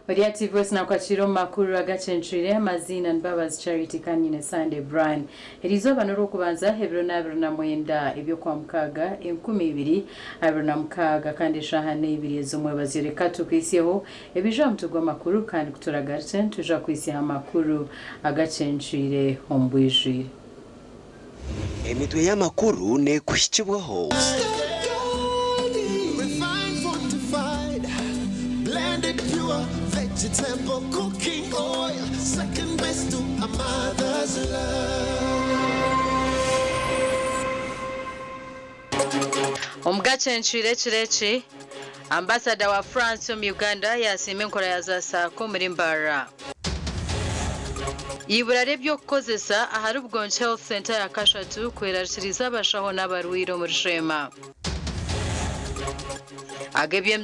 Oriati voice na kwa chiro makuru Agacencwire mazina Mbabazi Charity kanyine Sunday Brian. Erizo banoro kubanza hebro na mwenda ibyo kwa mukaga 2026 kandi shahane ibiri zomwe bazireka tukwisiyeho ebija mutugwa makuru kandi kuturagarce tuja kwisiha makuru Agacencwire hombwijire. Emitwe y'amakuru ne kushikibwaho. Vegetable cooking oil, second best to a mother's love. Agacencwire ambassador wa France mu Uganda yasime nkora yazasako muri Mbara. Iburare byo kozesa ahari ubwonche health center ya Kashatu kwerashiriza abashaho n'abarwiro muri Shema. Agebye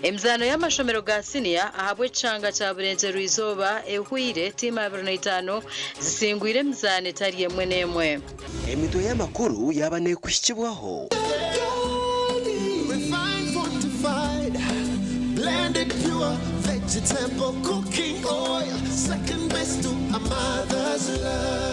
Emzano y'amashomero ga senior ahabwe canga cha Burenze Ruizoba ehwire tima 25 zisingwire mzane tari yemwe nemwe. Emitwe y'amakuru yabane kushikibwaho. Blended pure vegetable cooking oil, second best to a mother's love.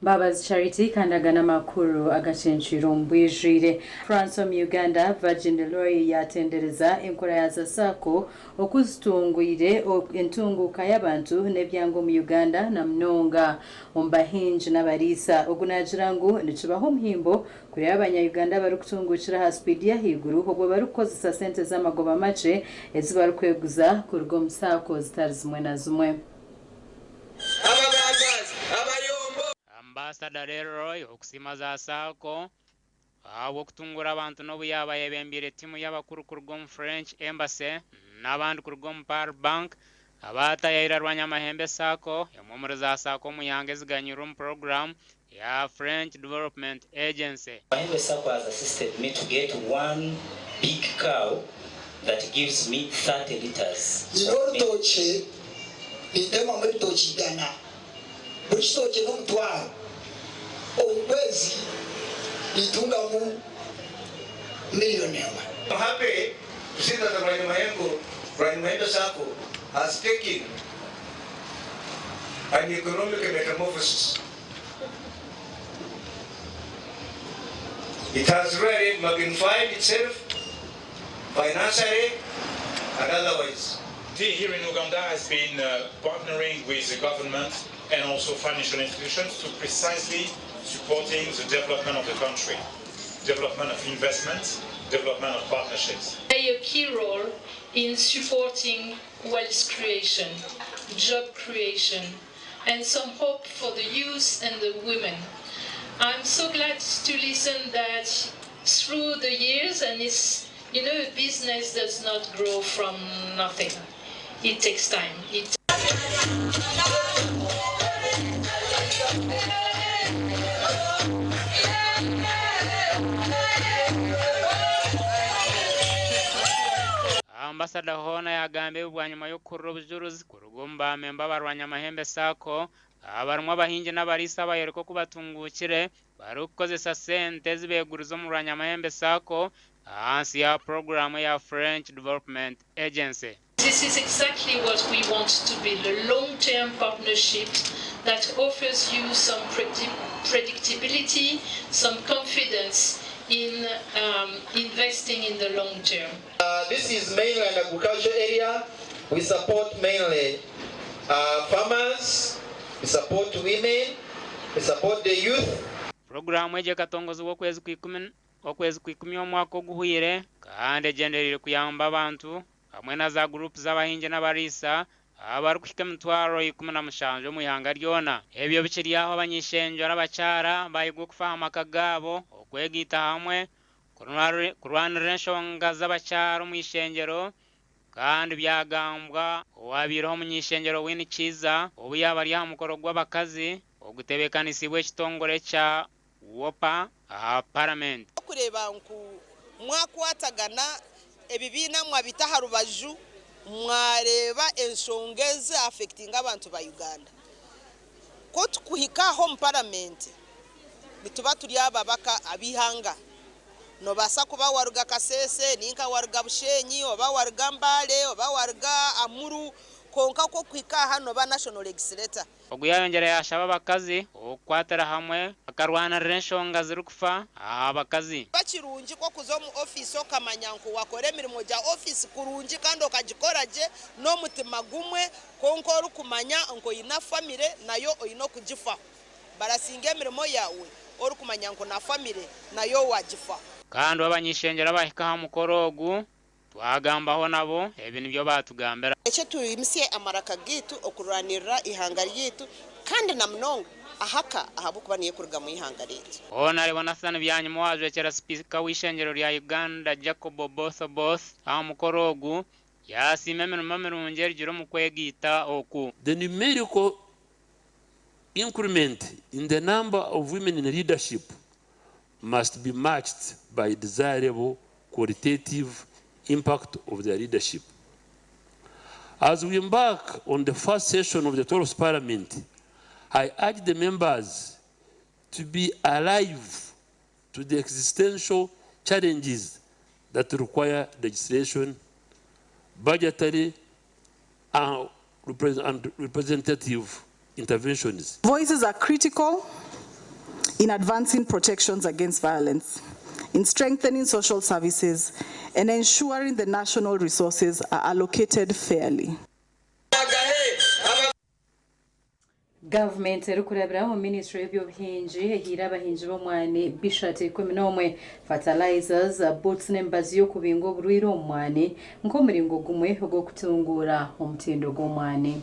Mbabazi Charity kandagana makuru Agacencwire mbwijire. France mu Uganda Virgin Roy yatendereza enkora yazasako okuzitungwire entunguka y'abantu nebyango mu Uganda na mnonga ombahinje n'abarisa ogunajirangu nikibaho muhimbo kuri abanya Uganda barukutungukira ha speed ya higuru obwo barukozesa sente z'amagoba mace ezibarukweguza kurgo musako zitarizimwe na zimwe. Ambassador Leroy okusimaza sako abo kutungura abantu no buyaba yebembire timu y'abakuru kurugom French Embassy n'abandi kurugom Power Bank abata yairarwanya mahembe sako yamumuriza sako muyange ziganyirum program ya French Development Agency. Mahembe sako has assisted me to get one big cow that gives me 30 liters. Lorotoche ndema mwitochi gana. Buchitoche no mtwaro. Obwezi litunga mu millionaire. I'm happy to see that Brian Mahembe Sako has taken an economic metamorphosis. It has really magnified itself financially and otherwise. Here in Uganda has been partnering with the government and also financial institutions to precisely supporting the development of the country, development of investments, development of partnerships. Play a key role in supporting wealth creation, job creation, and some hope for the youth and the women. I'm so glad to listen that through the years, and it's, a business does not grow from nothing. It takes time. Ambassador Hona yagambe ubwanyuma yo kurubujuruzi kurugomba memba barwanya mahembe sako abarumwa bahinje n'abarisa bayereko kubatungukire barukozesa sente zibegurizo mu rwanya mahembe sako hansi ya program ya French Development Agency. This is exactly what we want to build, a long-term partnership that offers you some predictability, some confidence in investing in the long term. This is mainly an agriculture area. We support mainly farmers, we support women, we support the youth. Program eje katongozo okwezi kwikumi omwaka oguhwire kandi genderire kuyamba abantu hamwe na za group z'abahinje n'abarisa abarukushika mutwaro 17 mu ihanga ryona. Ebyo bikiri aho abanyishenjo n'abacara bayigwa kufahama kagabo okwegita hamwe kurwanira enshonga z'abacara mu ishengero kandi byagambwa wabiraho mu ishengero wini kiza obu yabari hamukoro gw'abakazi ogutebekanisiwe kitongore cha wopa parliament kureba nku mwakwatagana ebibina mwabita harubaju mwareba enshongeze affecting abantu ba Uganda ko tukuhika home parliament bituba turi ababaka abihanga no basa kuba waruga Kasese ninka waruga Bushenyi oba waruga Mbale oba waruga Amuru konka ko kwika hano ba national legislator oguyayongera yashaba abakazi okwatara hamwe akarwana renshonga zirukufa abakazi bakirungi ko kuzo mu office okamanyanko wakore mirimo ja office kurungi kandi okagikoraje no mutima gumwe konko rukumanya ngo ina family nayo oyino kugifa barasinge mirimo yawe orukumanya ngo na family nayo wagifa kandi abanyishengera bahika mukorogu twagambaho nabo ebi nibyo batugambera ecyo tuyimisiye amaraka gitu okuranira ihanga ryitu kandi na mnongo ahaka ahabukubaniye kuruga mu ihanga ryitu ona ribona sana byanyuma waje cyera speaker w'ishengero rya Uganda Jacob Both mukorogu yasimemera mamerungeri giro mu kwegita oku the numerical increment in the number of women in leadership must be matched by desirable qualitative impact of their leadership. As we embark on the first session of the 12th Parliament, I urge the members to be alive to the existential challenges that require legislation, budgetary and representative interventions. Voices are critical in advancing protections against violence, in strengthening social services, and ensuring the national resources are allocated fairly. Government erukurebera mu Ministry y'Eby'Obuhingi ehira abahingi b'omwani bishate 11 fertilizers boots n'embazi y'okubinga oburwire omwani nk'omuringo gumwe ogw'okutungura omutindo gw'omwani.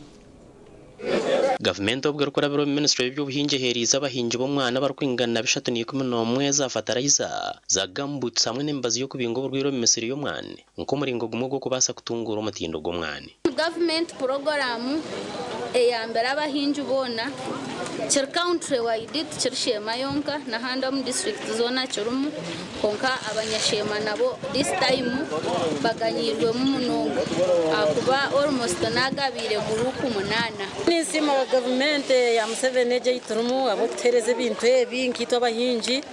Government obw'erukurabira mu Ministry y'Eby'Obuhingi eheriza abahingi b'omwana barukwingana bishatu n'ikumi za fertilizer za gumboots hamwe n'embazi y'okubinga oburwire mu misiri y'omwani nk'omuringo gumwe gw'okubasa kutungura omutindo gw'omwani. Government program eyambera abahingi bona kiri country wide kirishema yonka na handa mu district zona kirumu konka abanyashema nabo this time baganyirwe mu munongo akuba almost nagabire gurupu 8 nisima wa government ya Museveni je iturumu abo kutereze bintu ebi nkito abahingi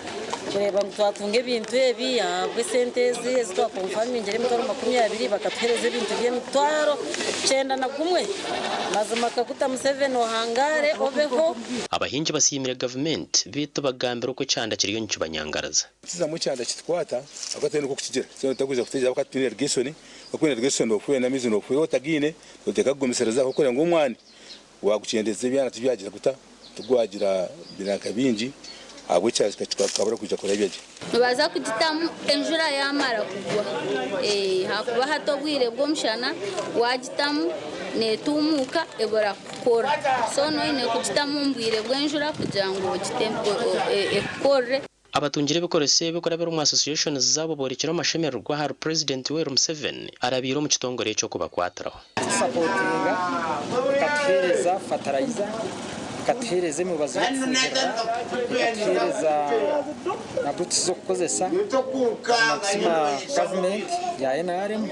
kureba mutwatunge bintu ebi abwe sentezi ezitwa confirming ngere mutoro 20 bakathereze bintu by'emtwaro 9 na gumwe mazima kakuta Museveni ohangare obeho abahingi basimira government bito bagambira uko cyanda kiriyo ncubanyangaraza kiza mu cyanda kitwata agatene uko kukigera cyo taguze kuteja bakatwira irrigation bakwira irrigation okuye na mizi okuye otagine uteka gumisereza ko ngo umwani wagucendeze byana tubyagira guta tugwagira biraka bingi abo cyaje kakabura kuja kora ibyaje baza kugitamu enjura yamara kugwa hakuba hatogwire bwo mshana wagitamu netumuka ebora kukora so no ine kugitamu mbwire bwo enjura kugira ngo gitempo ekore abatungire bikorese bikorabera mu association zabo borikira amashemerwa har president we Museveni arabiro mu kitongore cyo kubakwataraho supportinga kathereza fertilizer kathereze mu bazo kathereza na boots zo kukozesa maxima government ya NRM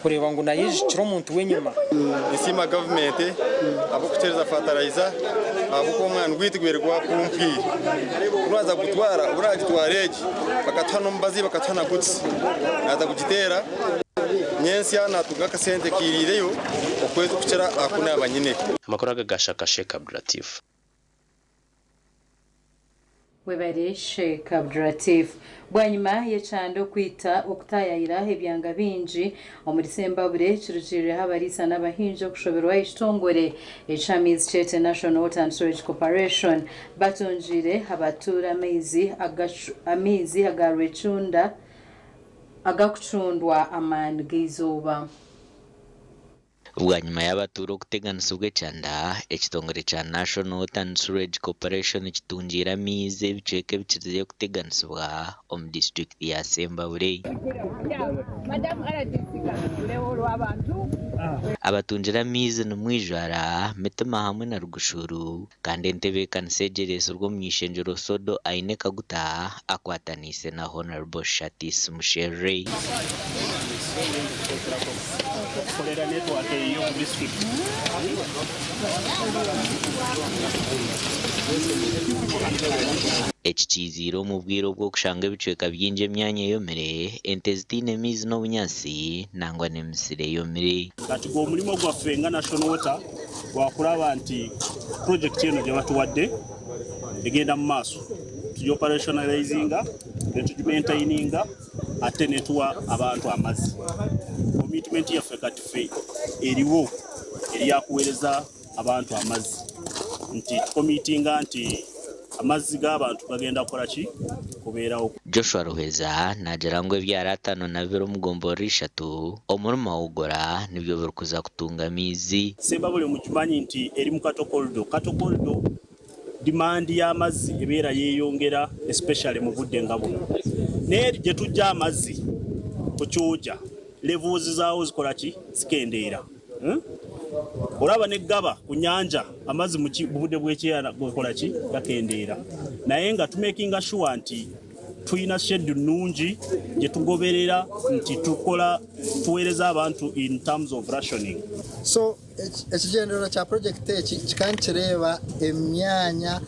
kureba ngo nayije kiro muntu wenyuma isima government abo kutereza fertilizer abo ko mwana gwitwerwa kumpi uraza gutwara uragitwareje bakatana mbazi bakatana boots naza kugitera nyensi yana tugaka sente kirireyo okwezo kuchera akuna abanyine amakuru agashaka Sheikh Abdulatif webere Sheikh Abdulatif bwanyuma yechando kwita okutayayira ebyanga bingi omuri Sembabure kirujire habarisa n'abahinji okushoberwa ishitongore echamizi chete National Water and Storage Corporation batunjire abatura amezi agarwecunda agakucundwa amani gizoba ubwanyuma y'abaturo kuteganisubwe cyanda ekitongore cha National Water and Storage Corporation kitungira mize biceke bicize kuteganisubwa om district ya Sembabure abatungira mize no mwijara metema hamwe na rugushuru kandi entebe kansegereza rwo myishenjero sodo aine kaguta akwatanise na Honorable Shatis Mushere kolera network yo district ekikizire mu bwire bwo kushanga ebicweka byingi emyanya yomire ente zitiine emiizi n'obunyasi nangwa n'emisiri yomire kati gwo omulimo gwaffe nga national water gwakulaba nti project eno gye batuwadde egenda mu maaso tugi operationalizinga netugimaintaininga ate netuwa abantu amazzi commitment yaffe kati ffe eriwo eryakuweereza abantu amazzi nti tukomitinga nti amazzi g'abantu gagenda kukola ki kubeerawo. Joshua Ruheza nagira ngu ebyara 5 na biro mugombo 3 omulimo awugora nibyo birikuza kutunga amiizi. Sembabule mukimanyi nti eri mu katokoldo demand y'amazzi ebeera yeeyongera especially mu budde nga buno. Naye gye tujja amazzi ku Kyuja levels zaawo zikola ki zikendeera. Olaba neggaba ku nyanja amazzi mu budde bw'ekyera gokola ki gakendeera. Naye nga tumakinga sure nti tuyina schedule nungi gye tugoberera nti tukola tuweereza abantu in terms of rationing. So ekigendero kya project eki kikankireeba emyanya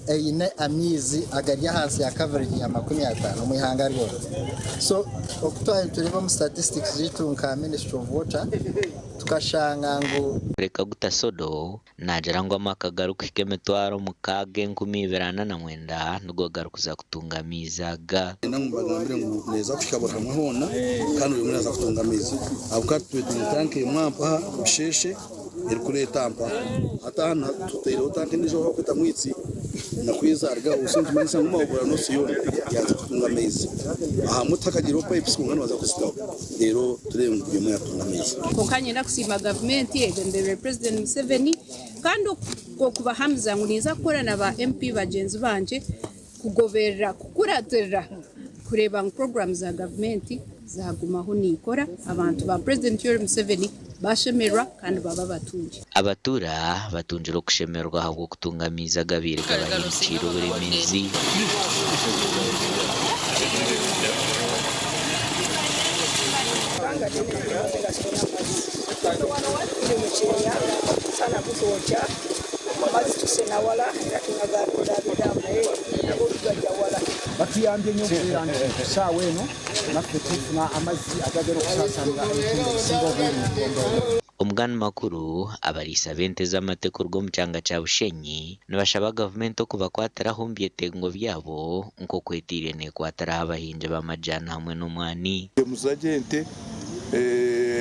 eyine amiizi agari ahansi ya coverage ya 50 mu ihanga lyose. So okutwara tureba mu statistics zitu nka Ministry of Water tukashanga ngo reka gutasodo nagira ngo amaka garuka emitwaro 6,249 nubwo garukuza kutunga amizaga nangubagambire ngo neza kushikabura hamwe hona kandi uyu mwana azakutunga amizi abukatu twetintanke mwampa bisheshe irikuletampa atana tutera utanke nijo kwita mwitsi nakwizarga usinzi manisa ngumabura no siyo yakutunga amizi aha mutakagiro pipes kungana baza kusitaho rero turembuye mu yatunga amizi konkanye nakusima government yegendere President Museveni kandi okuba Hamza nguniza kukora na ba MP bagenzi banje kugoberera kukuratira kureba programs za government zagumaho nikora abantu ba President Museveni bashemerwa kandi baba batunje abatura batunjira kushemerwa ahubwo kutunga amiza gabiri gabayiciro buremezi sana kutocha mabazi tusena wala yatunga wala batuyambye nyo kurangira sawe no nakutufuna amazi agagero kusasanga singo buri omugani makuru abarisa bente z'amateko rwo mu cyanga cya Bushenyi nibashaba government okubakwatira humbyetengo byabo nko kwetire ne kwatira abahinje b'amajana hamwe n'umwani muzagente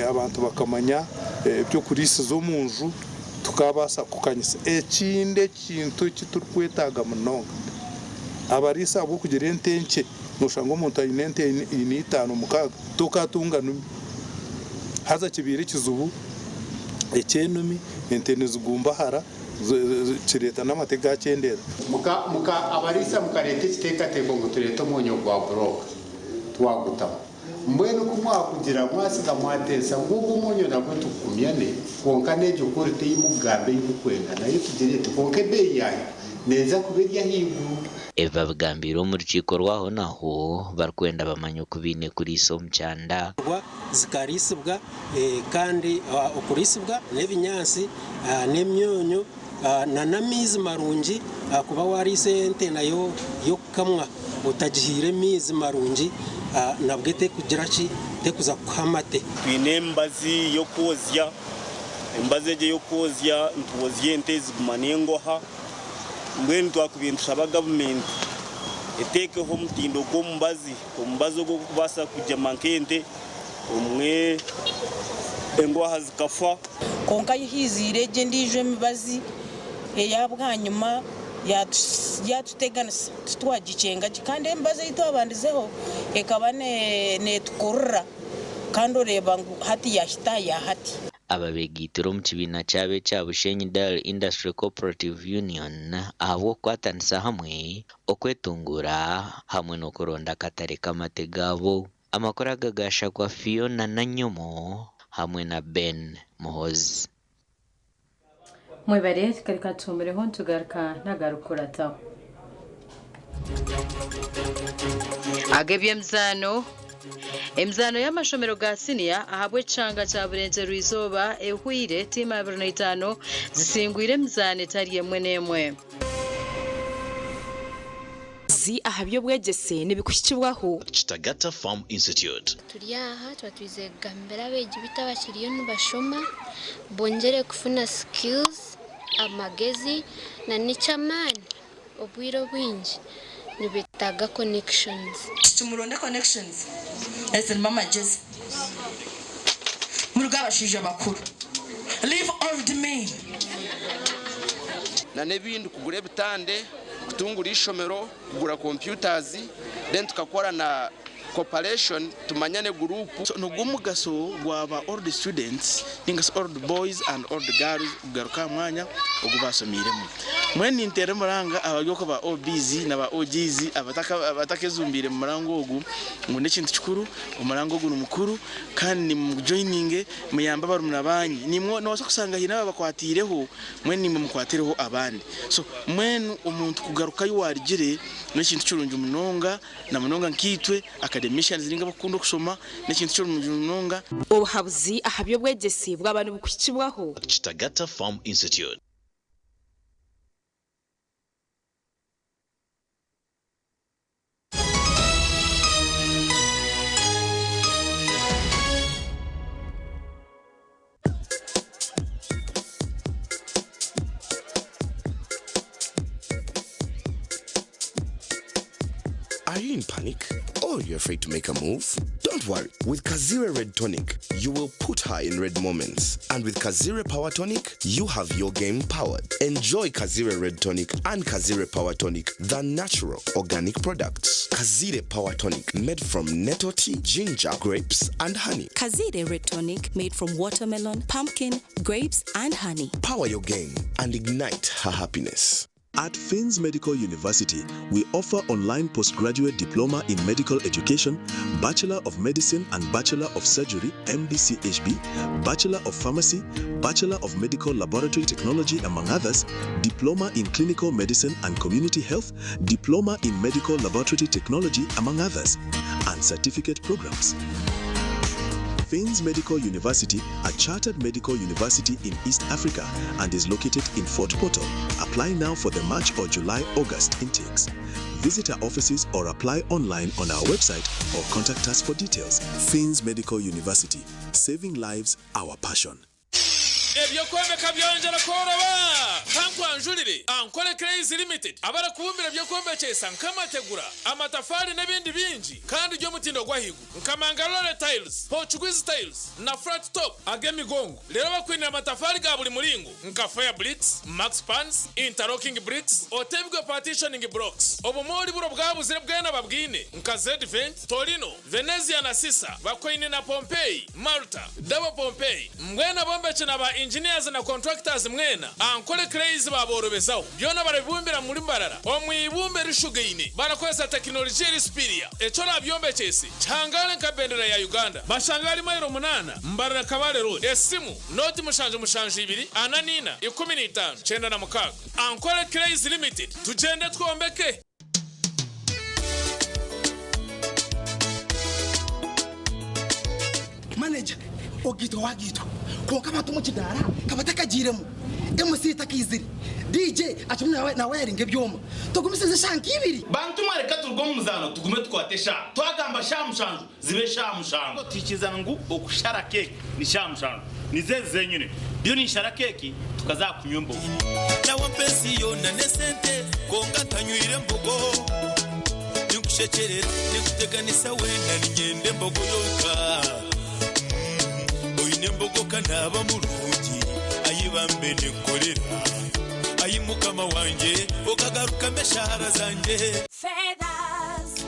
abantu bakamanya byo kurisa zo munju tukabasa kukanyisa ekinde kintu kiturkwetaga munonga abarisa abo kugira entenke nushanga umuntu ayinente initano mukaga tukatunga haza kibiri kizubu ekenumi entene zigumba hara kireta n'amateka cyendera muka abarisa mukarete kiteka teko ngo turete umunyo gwa broka twagutama mbwene kumwakugira mwasiga mwatesa nguko umunyo nako tukumyane konka nejo korite yimugambe y'ukwenga nayo tugirete konke beyi yayo neza kubirya higu eva bigambiro mu rukiko rwaho naho barkwenda bamanya kubine kuri iso mcyanda zikarisibwa kandi ukurisibwa n'ebinyansi n'emyonyo na namizi marungi kuba warise ente nayo yo kamwa utagihire mizi marungi nabwete kugira ki tekuza kuhamate twine embazi yo kozya embazi yo kozya ntwozye ente zigumanengoha mbwene twakubintu aba government etekeho omutindo gw'omubazi ogwo kubasa kujya mankente umwe engoha zikafa konka yihizire je ndijo emibazi eyabwanyuma yatuteganisa tutwagicenga kandi embazi yitwabandizeho ekaba netukurura kandi oreba hati yahita yahati ababegitiro mu kibina cyabe cya Bushenyi Dairy Industry Cooperative Union abo kwatanisa hamwe okwetungura hamwe no kuronda katare kamate gabo amakora gagasha kwa Fiona na Nyomo hamwe na Ben Muhozi mwebare karika tumbereho tugaruka nagarukurata agebyemzano Emizano y'amashomero ga senior ahabwe canga cha burenze ruizoba ehwire tima 25 zisingwire emizano etari emwe n'emwe. Ahabyo bwegese nibikushikibwaho Kitagata Farm Institute. Turiyaha twatwize gambera beje bitabashiriyo nubashoma bongere kufuna skills amagezi na nichamani obwiro bwinji nibitaga connections. Tumuronde connections ese mama jezi murugabashije bakuru leave all the men na nebindi kugura bitande kutungura ishomero kugura computers then tukakora na cooperation tumanyane group no gumugaso gwaba all the students ningas all the boys and all the girls ugaruka mwanya ogubasomiremo mweni intere muranga abagoko ba OBZ na ba OGZ abatakezumbire mu murango ogu ngo nekintu kikuru umurango ogu numukuru kandi mu joining muyamba barumuna banyi nimwo no kusanga hina bakwatireho mweni mukwatireho abandi so mwenu umuntu kugaruka yuwarigire nekintu kirunje umunonga na munonga nkitwe academicians zinga bakunda kusoma nekintu kirunje umunonga obuhabuzi ahabyo bwegese bw'abantu bukukibwaho Kitagata Farm Institute. Are you in panic? Or you're afraid to make a move? Don't worry. With Kazire Red Tonic, you will put her in red moments. And with Kazire Power Tonic, you have your game powered. Enjoy Kazire Red Tonic and Kazire Power Tonic, the natural organic products. Kazire Power Tonic, made from nettle tea, ginger, grapes, and honey. Kazire Red Tonic, made from watermelon, pumpkin, grapes, and honey. Power your game and ignite her happiness. At Fins Medical University, we offer online postgraduate diploma in medical education, Bachelor of Medicine and Bachelor of Surgery, MDCHB, Bachelor of Pharmacy, Bachelor of Medical Laboratory Technology, among others, Diploma in Clinical Medicine and Community Health, Diploma in Medical Laboratory Technology, among others, and certificate programs. Fins Medical University, a chartered medical university in East Africa and is located in Fort Portal. Apply now for the March or July-August intakes. Visit our offices or apply online on our website or contact us for details. Fins Medical University, saving lives, our passion. Ebyokweme kabyonjera koroba kankwanjulire ankole crazy limited abara kubumbira byokweme chesa nkamategura amatafari n'ebindi bingi kandi ryo mutindo gwahigu nkamangalole tiles Portuguese tiles na flat top agemigongo lero bakwinira amatafari ga buli mulingo nka fire bricks max pans interlocking bricks otebwe partitioning blocks obumoli buro bwabuzire bwena babwine nka Z-Vent Torino Venezia na Sisa bakwine na Pompeii Malta double Pompeii mbwena bombe china ba engineers na contractors mwena ankole crazy baborobezaho byona barabibumbira muri mbarara omwibumbe rishugaine barakoza technology rispiria ecora byombe chesi changale nka bendera ya Uganda bashangali mayiro 8 mbarara kabale road esimu noti mushanje 2 ananina 15 chenda na mukaga ankole crazy limited tugende twombeke manager ogito wagito konka batumu kidara kabatakagiremo MC takiziri DJ atumwe na wearing ebyoma tugumisize shanki ibiri bantu mwareka turwo muzano tugume twatesha twagamba shamushanju zibe shamushanju tikizana ngu okushara cake ni shamushanju nizeze nyine byo ni shara cake tukazakunyombo nawa pesi yona nesente konga tanywire mbogo nyukushekerera nikuteganisa wenda ninyende mbogo yoka oyine kanaba mulungi ayibambe nekolera ayimukama wanje okagaruka meshahara zanje Feathers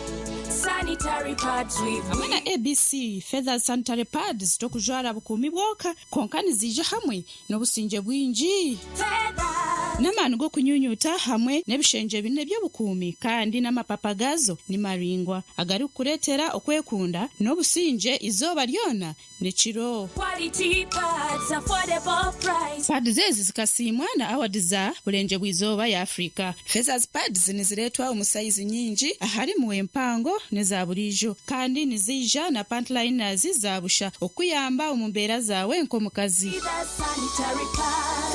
sanitary pads hamwe na ABC Feathers sanitary pads tokujwara bukumi bwoka konkani zije hamwe n'obusinge bwingi Feathers n'amani go kunyunyuta hamwe n'ebishenje bine by'obukumi kandi n'amapapa gazo ni maringwa agari kuretera okwekunda n'obusinje izoba lyona nechiro Quality pads, affordable price. Pads zezi zikasimwa na award za bulenje bw'izoba ya Afrika. Feathers pads niziretwa omusaizi nyingi ahari mu empango neza bulijo kandi nizija na pantliners zabusha okuyamba omumbera zawe nkomukazi.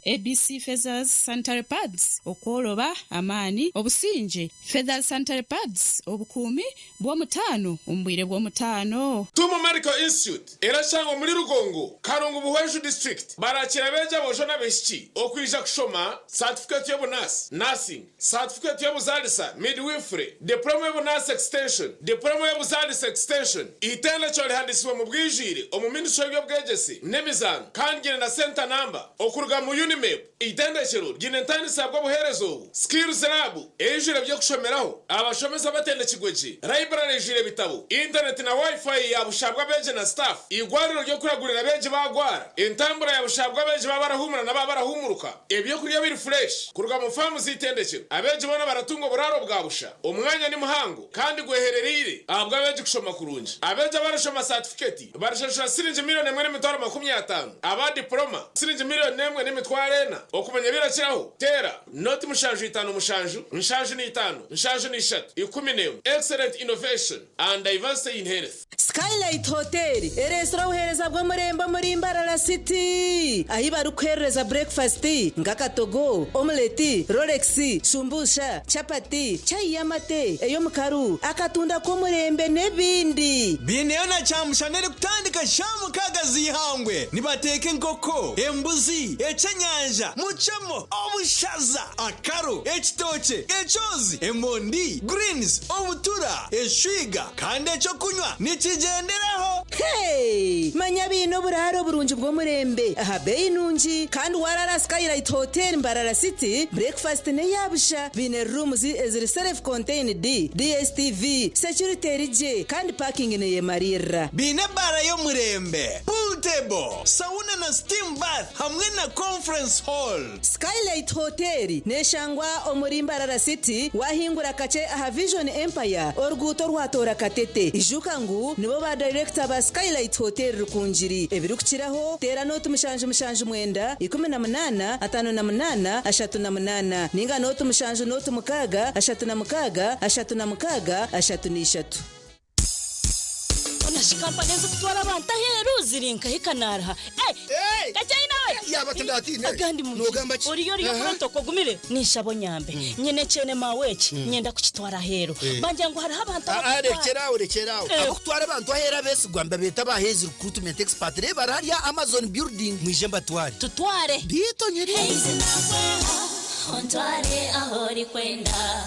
ABC Feathers sanitary pads okwoloba amani obusinje. Feathers sanitary pads obukumi bw'omutano ombwire bw'omutano. Tumu Medical Institute erashango muri Rugongo Karongo Buhweshu District barakira beja bojona beshiki okwija kushoma certificate y'obunasi nursing certificate y'obuzalisa midwifery diploma y'obunasi extension diploma y'obuzalisa extension itende cyori handisibwa mu bwijire omu ministry y'obwegesi nemizano kandi na center number okuruga mu Unimap itende cyero ginentani sabwa buherezo skills lab ejire byo kushomeraho abashomeza batende kigweji library jire bitabo internet na wifi yabushabwa beje na staff igwariro ryo kuragurira beje bagwara intambura yabushabwa beje babarahumura na babarahumuruka ebyo kuriya biri fresh kuruga mu famu zitendekero abeje bona baratungo buraro bwabusha umwanya ni muhango kandi gwehererire abwa beje kushoma kurunji abeje barashoma certificate barashashura sirinje miliyoni 1.50 aba diploma sirinje miliyoni 1.40 okumenya birakiraho tera not mushanju 5 mushanju nshanju ni 5 nshanju ni 3 10 excellent innovation and diversity in health. Skylight Hotel eresora uhereza bwo murembo muri Mbarara City ahi barukwereza breakfast ngakatogo omelette Rolex sumbusha chapati chai yamate eyo mukaru akatunda ko murembe nebindi bineyo na chamushanere kutandika shamu kagazi ihangwe nibateke nkoko embuzi echenyanja muchamo obushaza akaro ekitoche echozi emondi greens obutura eshwiga kandi echo kunywa nikigenderaho. Hey manya bino buraro burunji bwo murembe aha beyi nunji kandi warara Skylight Hotel Mbarara City breakfast ne yabusha bine rooms eziri self contained DSTV security rije kandi parking ne yemarira bine bara yo murembe pool table sauna na steam bath hamwe na conference hall. Skylight Hotel neshangwa omuri Mbarara City wahingura kace aha Vision Empire orguto rwatora katete ijuka ngu nibo ba director ba Skylight Hotel rukunjiri ebirukiraho tera note mushanje mwenda 18 58 38 ninga note mushanje note mukaga 36 36 36 Onashikamba neza kutwara abantu aheru zirinka hikanaraha kajyayi nawe yabatandatine agandi mu nogamba ki uriyo protoko gumire nishabo nyambe nyene cene maweki nyenda kukitwara aheru banje ngo hari abantu arekeraho abo kutwara abantu ahera bese gwamba beta bahezi recruitment expert bararia Amazon building mwije mbatware tutware bito nyeri ontware ahori kwenda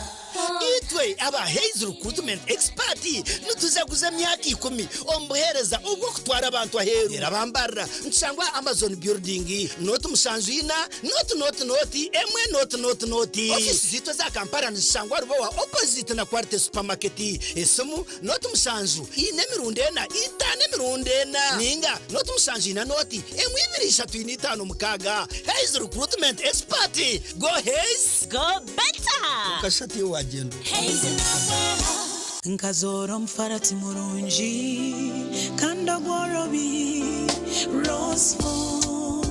itwe aba Haze recruitment expert nutuzaguza myaka 10 ombohereza ubwo kutwara abantu aheru erabambara nsangwa Amazon building note musanjina note emwe note office zito za Kampala nsangwa rubo wa opposite na Quality supermarket esomu note musanju ine mirundena itane mirundena ninga note musanjina note emwe 235 mukaga Haze recruitment expert go Haze go better kashati wagendo nkazoro mfarati murunji kanda gworobi roseful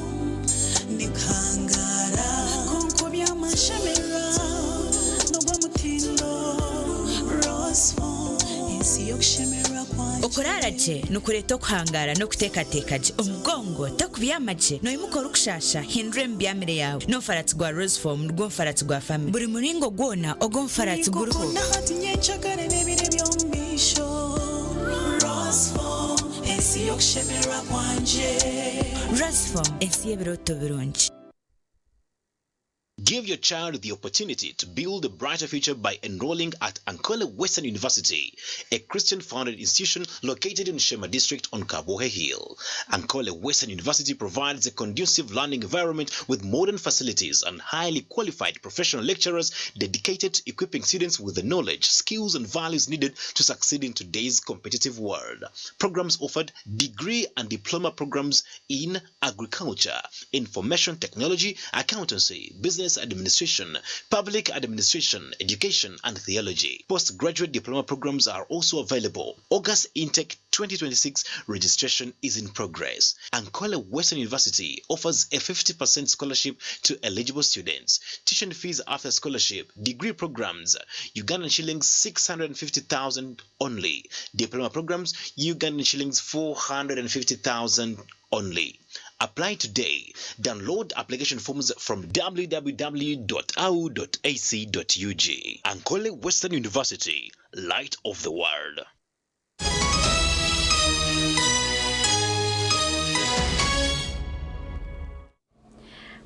nikangara kunkobya amashemera nogwa mutindo roseful isi yokushemera kwanje okoraraje nukureto kuhangara no kutekatekaje omugongo takubiyamaje no imukora kushasha hindure mbyamire yawe no farati gwa roseful rwo farati gwa family buri muringo gwona ogo farati guruho nahati nyenchagare nebire byombisho roseful isi yokushemera kwanje roseful isi yebiroto birungi. Give your child the opportunity to build a brighter future by enrolling at Ankole Western University, a Christian-founded institution located in Shema District on Kabohe Hill. Ankole Western University provides a conducive learning environment with modern facilities and highly qualified professional lecturers dedicated to equipping students with the knowledge, skills, and values needed to succeed in today's competitive world. Programs offered: degree and diploma programs in agriculture, information technology, accountancy, business business administration, public administration, education, and theology. Postgraduate diploma programs are also available. August Intake 2026 registration is in progress. Ankole Western University offers a 50% scholarship to eligible students. Tuition fees after scholarship, degree programs, Ugandan shillings 650,000 only. Diploma programs, Ugandan shillings 450,000 only. Apply today. Download application forms from www.au.ac.ug. Ankole Western University, light of the world.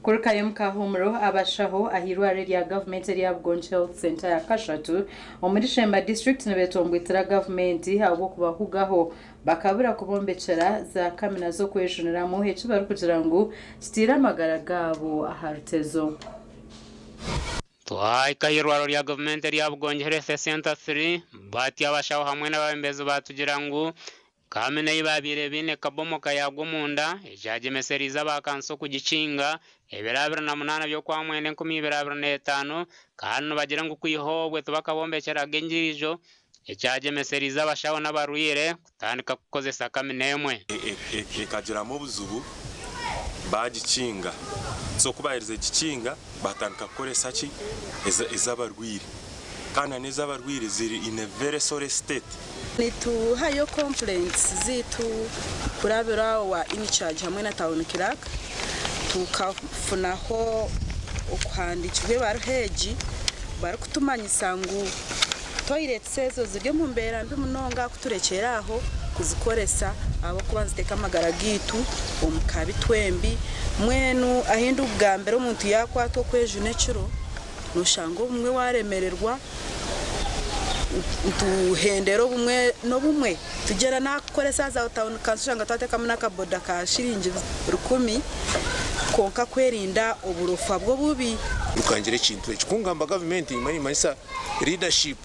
Kurukayo mukahumuro abashaho ahirware rya government rya Bugonje Health Center ya Kashatu omuri Shemba district nebetombwitira government abo kubahugaho bakabura kubombecera za kamina zo kwejunira mu hecho bari kugira ngo stira amagara gabo aharutezo. Twahirwaro rya government rya Bugonje Health Center 3 bati abashaho hamwe n'abembezi batugira ngo kamene ibabire bine kabomoka yagumunda ejaje meseriza bakanso kugicinga ebirabira na munana byo kwa mwene 15 kandi bagira ngo kwihobwe tubakabombekera genjirijo ejaje meseriza bashaho n'abaruyire kutandika kukozesa kamene emwe ekagira mu buzubu bagicinga so kubahiriza igicinga batandika kukoresa ki ezabarwire kana nezabarwire ziri in a very sorry state. Nitu hayo complaints zitu kurabira wa in charge hamwe na town clerk tukafunaho okuhandikirwe baruheji bari kutumanyisa ngo toilets zo ziryo mu mbera mbi munonga kuturekeraho kuzikoresa abo kubanziteka amagara gitu omukabi twembi mwenu ahindu bwa mbere umuntu yakwato kwejune ciro nushango bumwe waremererwa tuhendero bumwe no bumwe tugera nakoresa za town kanshanga tateka muna kaboda ka shiringi 10 konka kwerinda oburofa bwo bubi ukangire kintu ekikungamba government imani manisa leadership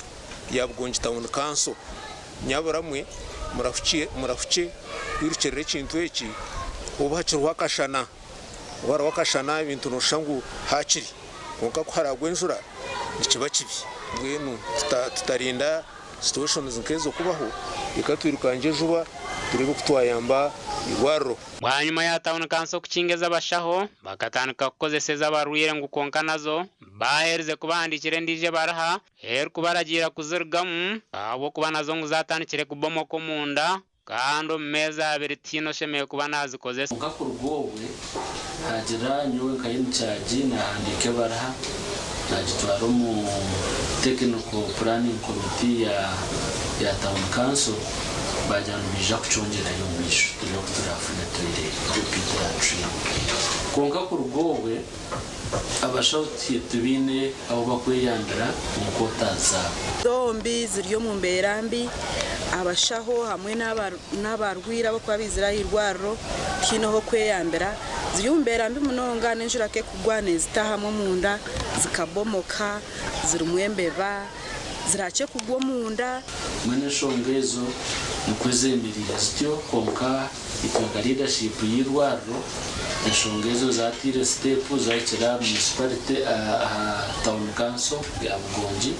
ya Bugonje Town Council nyaburamwe murafuke yirukere kintu eki obahakirwa kashana wakashana ibintu noshangu hakiri konka kuharagwe njura nikiba kibi ngwenu tutarinda situations nkezo kubaho ikatwirukanje juba turebe kutwayamba igwaro mwanyuma ya town council kucingeza bashaho bakatanika kukozeseza baruyire ngo konka nazo bahereze kubandikire ndije baraha kubaragira kuzirgamu abo kuba nazo ngo zatanikire kubomoko munda kandi meza abiri tino shemeye kuba nazikozesa ukakurugobwe hagira nyowe kayini cyaji na ndike baraha najitwaro mu technical planning committee ya town council bajyana bija kucongera yo misho turi kuturafuna toire pediatry konka kurugobwe abashauti tubine abo bakweyandira mu kotaza dombi ziryo mu mberambi abashaho hamwe n'abarwira bo kwabizira irwaro kinoho kweyambera ziryo mbi munonga n'injura ke kugwane zitahamwe munda zikabomoka zirumwembeba zirache kugwa munda mwene shongezo mukwezemirira zityo konka itonga leadership y'irwaro nshongezo zatire step zakira municipality town council ya Bugonje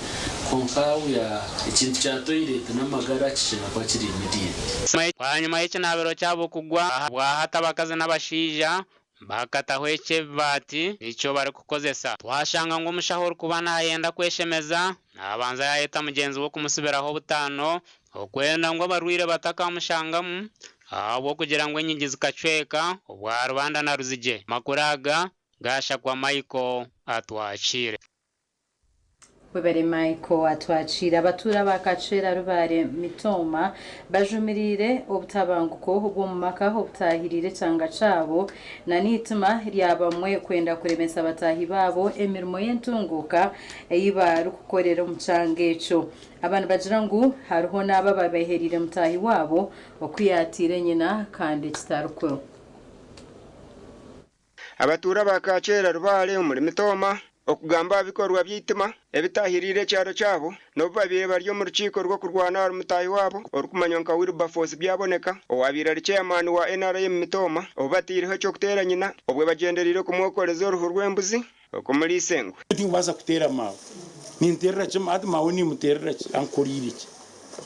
konka ya ikintu cya toilet n'amagara kishina kwa kiri immediate hanyuma y'iki nabero cyabo kugwa bwahatabakaze n'abashija bakatahweke bati icyo bari kukozesa twashanga ngo umushahoro kuba nayenda kweshemeza nabanza yahita mugenzi wo kumusubiraho butano okwenda ngo barwire batakamushangamu abo kugira ngo inkingi zikacweka ubwa rubanda na ruzige makuraga gasha kwa Michael atwachire webere Michael atwachira abatura bakacera rubare mitoma bajumirire obutabanguko bwo mu makaho butahirire cyanga cabo na nituma ryabamwe kwenda kuremesa batahi babo emirimo y'entunguka eyiba rukukorera umucangeco abantu bagira ngo hariho naba babaherire mutahi wabo okwiyatire nyina kandi kitaruko abatura bakacera rubare muri mitoma okugamba bikorwa byitima ebitahirire cyaro cyabo no babire baryo mu rukiko rwo kurwana mutayi wabo orukumanya nka Wilberforce byaboneka owabira ari chairman wa NRM Mitoma obatiriho cyo kutera nyina obwe bagenderire kumwokoreza uruhu rw'embuzi okumuri Sengwe baza kutera mawe ninterera cyo mati mawe ni muterera ankorire iki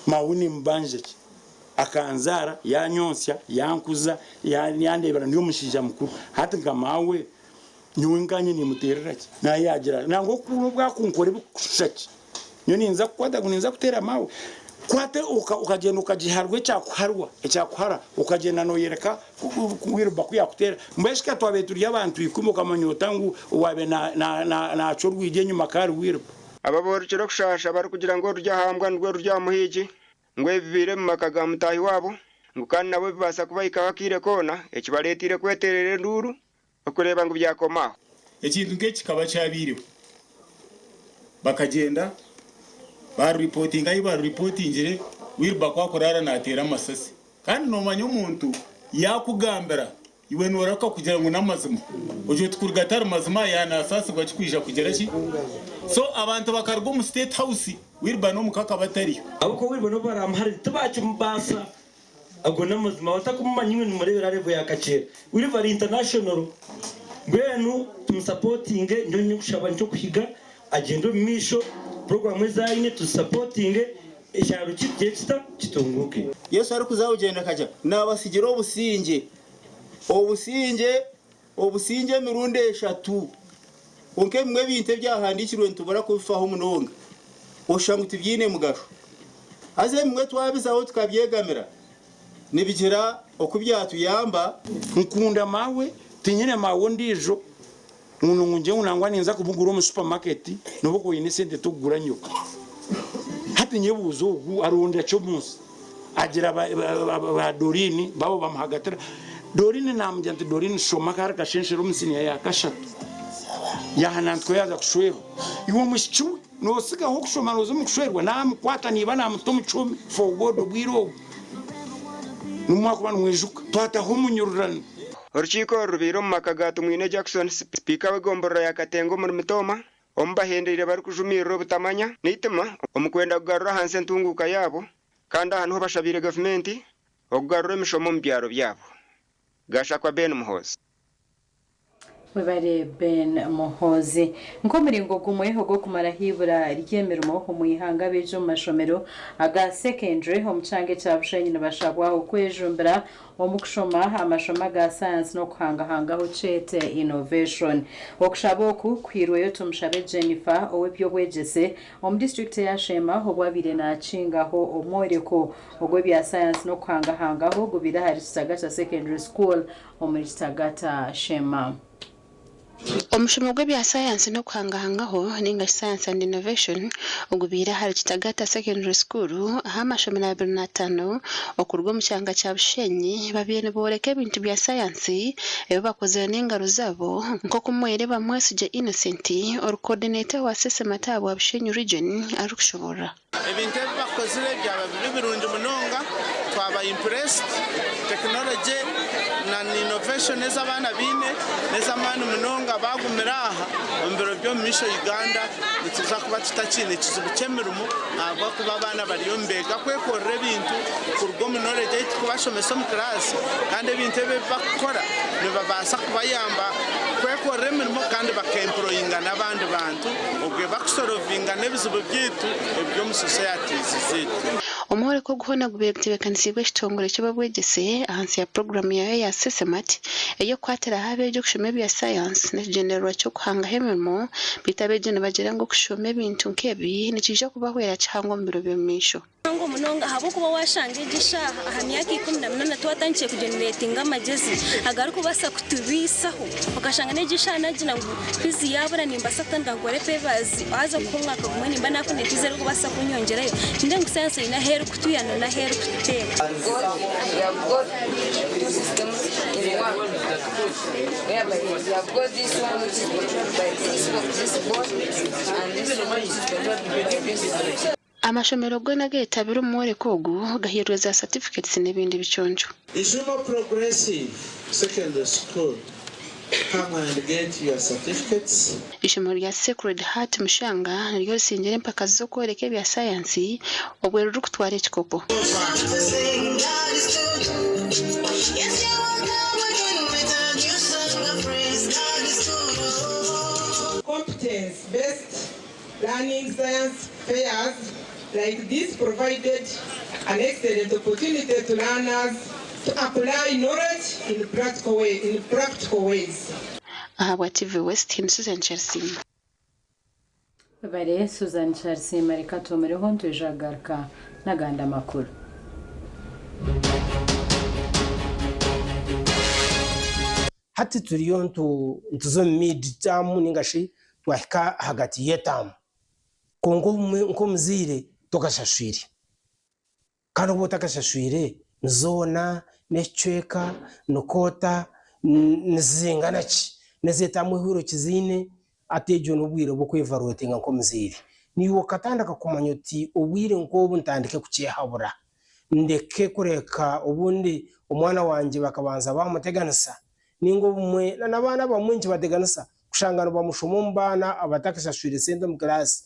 mawe ni mbanje iki akanzara yanyonsya yankuza yandebera niyo mushija mukuru hati nka mawe nyunganye ni muterera ki na yagira nango kuno bwakunkore bushaki nyo ninza kwada kuninza kutera mawe kwate ukagenda ukajiharwe cyakuharwa ecyakuhara ukagenda no yereka kuwirba kuyakutera mbeshika twabeturi y'abantu ikumuka manyotangu wabe na cyo rwije nyuma kari wirba ababorukiro kushasha bari kugira ngo rujya hambwa ndwe rujya muhiji ngwe vivire mu makaga mutayi wabo ngukana nabo bibasa kubayika bakire kona ekibaletire kweterere nduru okureba ngo byakomaho ikintu ngeki kaba cyabiriwe bakagenda bareportingire wirba kwakorara natera amasasi kandi nomanya umuntu yakugambira iwe noraka kugira ngo namazima uje tukurgatara mazima yanasasi bacikwisha kugera ki so abantu bakargo mu state house wirba no mukaka batari abuko wirba no baramhari tubacu mbasa ago namazima watakumanya imwe murebera revo yakacera wirba international gwenu tumsupportinge ndonye kushaba cyo kuhiga agendo misho program zaine tusupportinge esharo kigesta kitunguke Yesu ari kuzawugenda kaja nabasigiro obusinge mirunde eshatu onke mwe binte byahandikirwe ntubara kubifaho munonga oshanguti byine mugasho aze mwe twabizaho tukabyegamira nibigira okubyatu yamba nkunda mawe tinyine mawe ndijo umuntu ngunje unangwa ninza kubugura mu supermarket nobuko yine sente tugura nyoka hati nyebuzo ugu aronda cyo munsi agira ba Dorini babo bamuhagatira Dorini namujante Dorini shoma kar kashenshero musini ya kashatu yahanantwe yaza kushwero iwo mushichu no siga hokushoma nozo mukushwerwa namkwata niba namutomu 10 for god obwiro numwakubana mwejuka twata humunyururana urukiko rubiro mu makagato mwine Jackson speaker w'igomborora ya Katengo muri Mitoma ombahenderire bari kujumirira butamanya nitima omukwenda kugarura hanse ntunguka yabo kandi ahantu ho bashabire government okugarura imishomo mu byaro byabo gashakwa Ben Muhozi webare Ben Muhozi nkomiringo gumweho go kumara hibura ryemerimo ho muihanga bejo mashomero aga secondary ho mchange cyabushenyi nabashabwa okwejumbira omukushoma amashoma ga science no kuhangahanga ho chete innovation okushaboku kwirweyo tumshabe Jennifer owebyo bwegese district ya Shema ho bwabire na chinga ho omoreko ogwebya science no kuhangahanga ho gubira hari Sagata secondary school omuri Sagata Shema Omushomo gw'ebya science no kuhangahangaho ninga science and innovation ogubira hari Kitagata secondary school amashomero 25 okurwa mu cyanga cya Bushenyi babiyene boreke ibintu bya science ebo bakoze n'ingaro zabo nko kumwere bamwesije Innocent or coordinator wa sesemata wa Bushenyi region arukushobora ebintu bakozire byaba birungi munonga twaba impressed technology na innovation ez'abana bine nez'amani munonga bagumiraha ombero byo misho Uganda nituza kuba tutakine kizibu cyemerumo aba kuba abana bariyo mbega kwekorera ibintu kurwo mu knowledge kubashomesa mu class kandi ibintu bakora nibabasa kubayamba kwekorera imirimo kandi bakemployinga n'abandi bantu ubwe bakusorovinga nebizibu byitu ebyo mu society zizitu omore ko guhona gubyekanisiwe kitongore cyo babwegese ahansi ya program ya sesemati eyo kwatera habe byo kushome bya science na general cyo kuhanga hemermo bitabeje nabagira ngo kushome bintu nkebi nikije kubahwera cyangwa mbiro byemisho ngo munonga habo kuba washanje gisha ahamyaki 18 twatangiye kugeneratinga amagezi agaruko basa kutubisaho ukashanga negisha najina ngo fizi yabura nimba satanda ngore pevazi aza kumwaka kumwe nimba nakone tizero ko basa kunyongerayo nde ngo science ina heru kutuyana na heru kuteka amashomero gwe nagetabira umwore kogu gahirwe za certificates n'ibindi biconjo Ijumo Progressive Secondary School Come and get your certificates. Ishimo rya Sacred Heart Mushanga niryo risingire impaka zo kwereka ibya science obwero rukutwara ekikopo. Competence-based learning science fairs like this provided an excellent opportunity to learners to apply knowledge in practical ways. Ahabwa TV West in Susan Chelsea. Bare Susan Chelsea marika tomereho ntujagaruka naganda makuru. Hati turiyo ntuzo mid term ningashi twahika hagati yetamu kongo nkomzire tokashashwire kandi ubu takashashwire nzona necweka nokota nzingana ki nezetamu huro kizine atejo nubwire bwo kwevarotinga nkomzire niwo katanda kakumanya uti ubwire nkobu ntandike kukihabura ndeke kureka ubundi umwana wanje bakabanza bamuteganisa ningo bumwe nabana bamwinji bateganisa kushangana bamushomo mbana abatakashashwire sende mu class.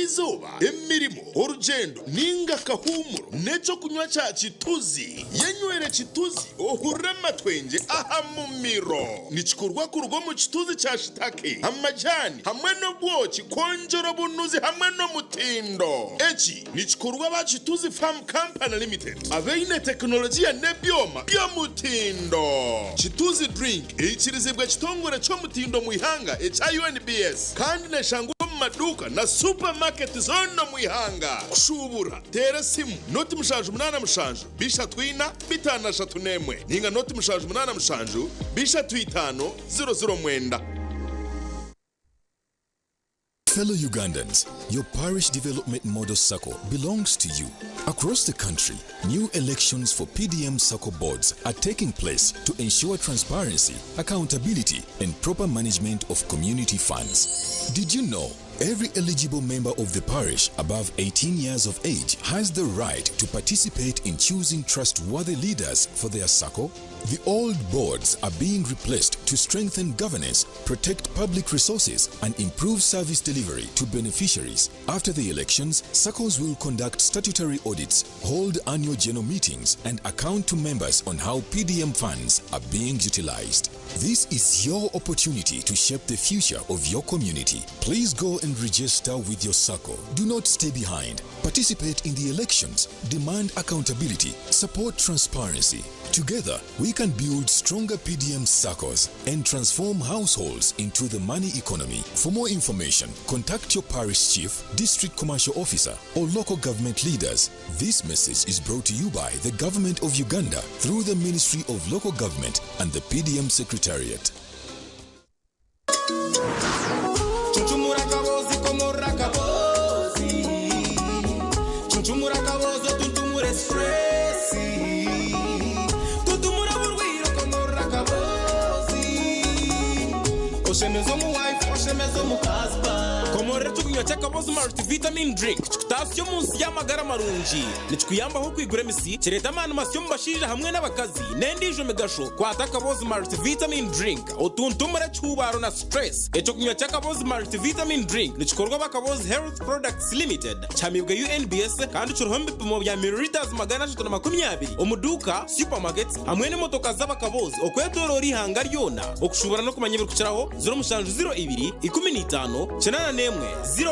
Izuba emirimo urugendo ninga kahumuro neco kunywa cha chituzi yenywere chituzi ohurema twenge aha mumiro nichikurwa kurugo mu chituzi cha shitake amajani hamwe no bwoki konjoro bunuzi hamwe no mutindo echi nichikurwa ba chituzi farm company limited aveine teknolojia nebyoma bya mutindo chituzi drink ichirizibwa chitongore cyo mutindo muihanga HIUNBS kandi neshangu maduka na supermarket zono muihanga kushubura tera simu noti mushanju munana mushanju bisha twina bitana shatunemwe ninga noti mushanju munana mushanju bisha twitano 00 mwenda. Fellow Ugandans, your parish development model SACCO belongs to you. Across the country, new elections for PDM SACCO boards are taking place to ensure transparency, accountability, and proper management of community funds. Did you know every eligible member of the parish above 18 years of age has the right to participate in choosing trustworthy leaders for their SACCO? The old boards are being replaced to strengthen governance, protect public resources, and improve service delivery to beneficiaries. After the elections, SACCOs will conduct statutory audits, hold annual general meetings, and account to members on how PDM funds are being utilized. This is your opportunity to shape the future of your community. Please go and register with your SACCO. Do not stay behind. Participate in the elections. Demand accountability. Support transparency. Together, we can build stronger PDM SACCOs and transform households into the money economy. For more information, contact your parish chief, district commercial officer, or local government leaders. This message is brought to you by the Government of Uganda through the Ministry of Local Government and the PDM Secretariat. Chaka boss multivitamin drink chitasyo munsi y'amagara marungi nichikuyamba ho kwigura misi kireta manu masyo mbashije hamwe n'abakazi nendijo megasho kwataka boss multivitamin drink otuntumura chubaro na stress echo kunywa chaka boss multivitamin drink nichikorwa bakaboz health products limited chamibwa UNBS kandi churuhombe pimo bya milliliters magana 120 omuduka supermarkets hamwe n'imotoka z'abakaboz okwetoro hanga ryona okushubara no kumanyibira kuciraho 0 15 0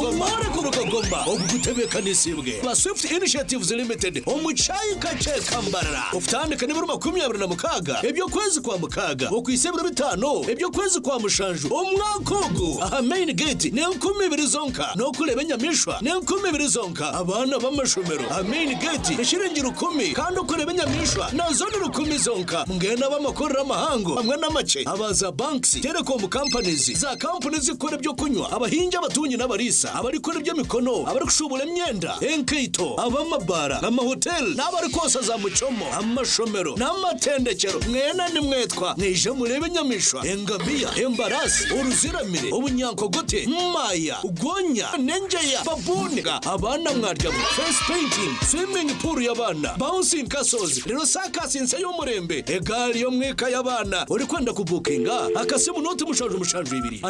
Umore kurukagomba ogutebeka nisibwe ba Swift Initiatives Limited omucayi kace kambarara ufitandika niburu 26 ebyo kwezi kwa mukaga okwisebura 5 ebyo kwezi kwa mushanju omwakogo aha main gate ne 12 zonka no kureba nyamishwa ne 12 zonka abana b'amashomero aha main gate eshiringira 10 kandi ukureba nyamishwa nazo ni 10 zonka mungena b'amakorera amahango hamwe n'amace abaza banks telecom companies za companies zikora byo kunywa abahinja abatunyi n'abarisa abarikora ibyo mikoro n'imikono abari kushubura imyenda enkeito abamabara amahotel n'abari kosa za mucomo amashomero n'amatendekero mwena nimwetwa nije murebe nyamishwa engamiya embarasi uruziramire ubunyankogote maya ugonya nenjeya babuniga abana mwarya face painting swimming pool y'abana bouncing castles rero sakasinse y'umurembe egali yo mweka y'abana uri kwenda kubukinga akasimu note mushanje 2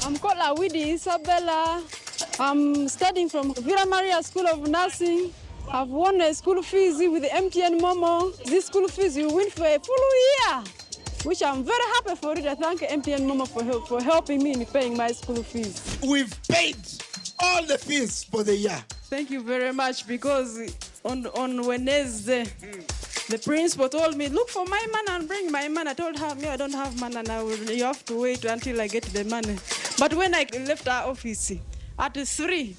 I'm called Awidi Isabella. I'm studying from Villa Maria School of Nursing. I've won a school fees with the MTN Momo. This school fees you win for a full year, which I'm very happy for it. I thank MTN Momo for helping me in paying my school fees. We've paid all the fees for the year. Thank you very much, because on Wednesday, the principal told me, look for my man and bring my man. I told her, me, I don't have man, and you have to wait until I get the money. But when I left our office, at 3,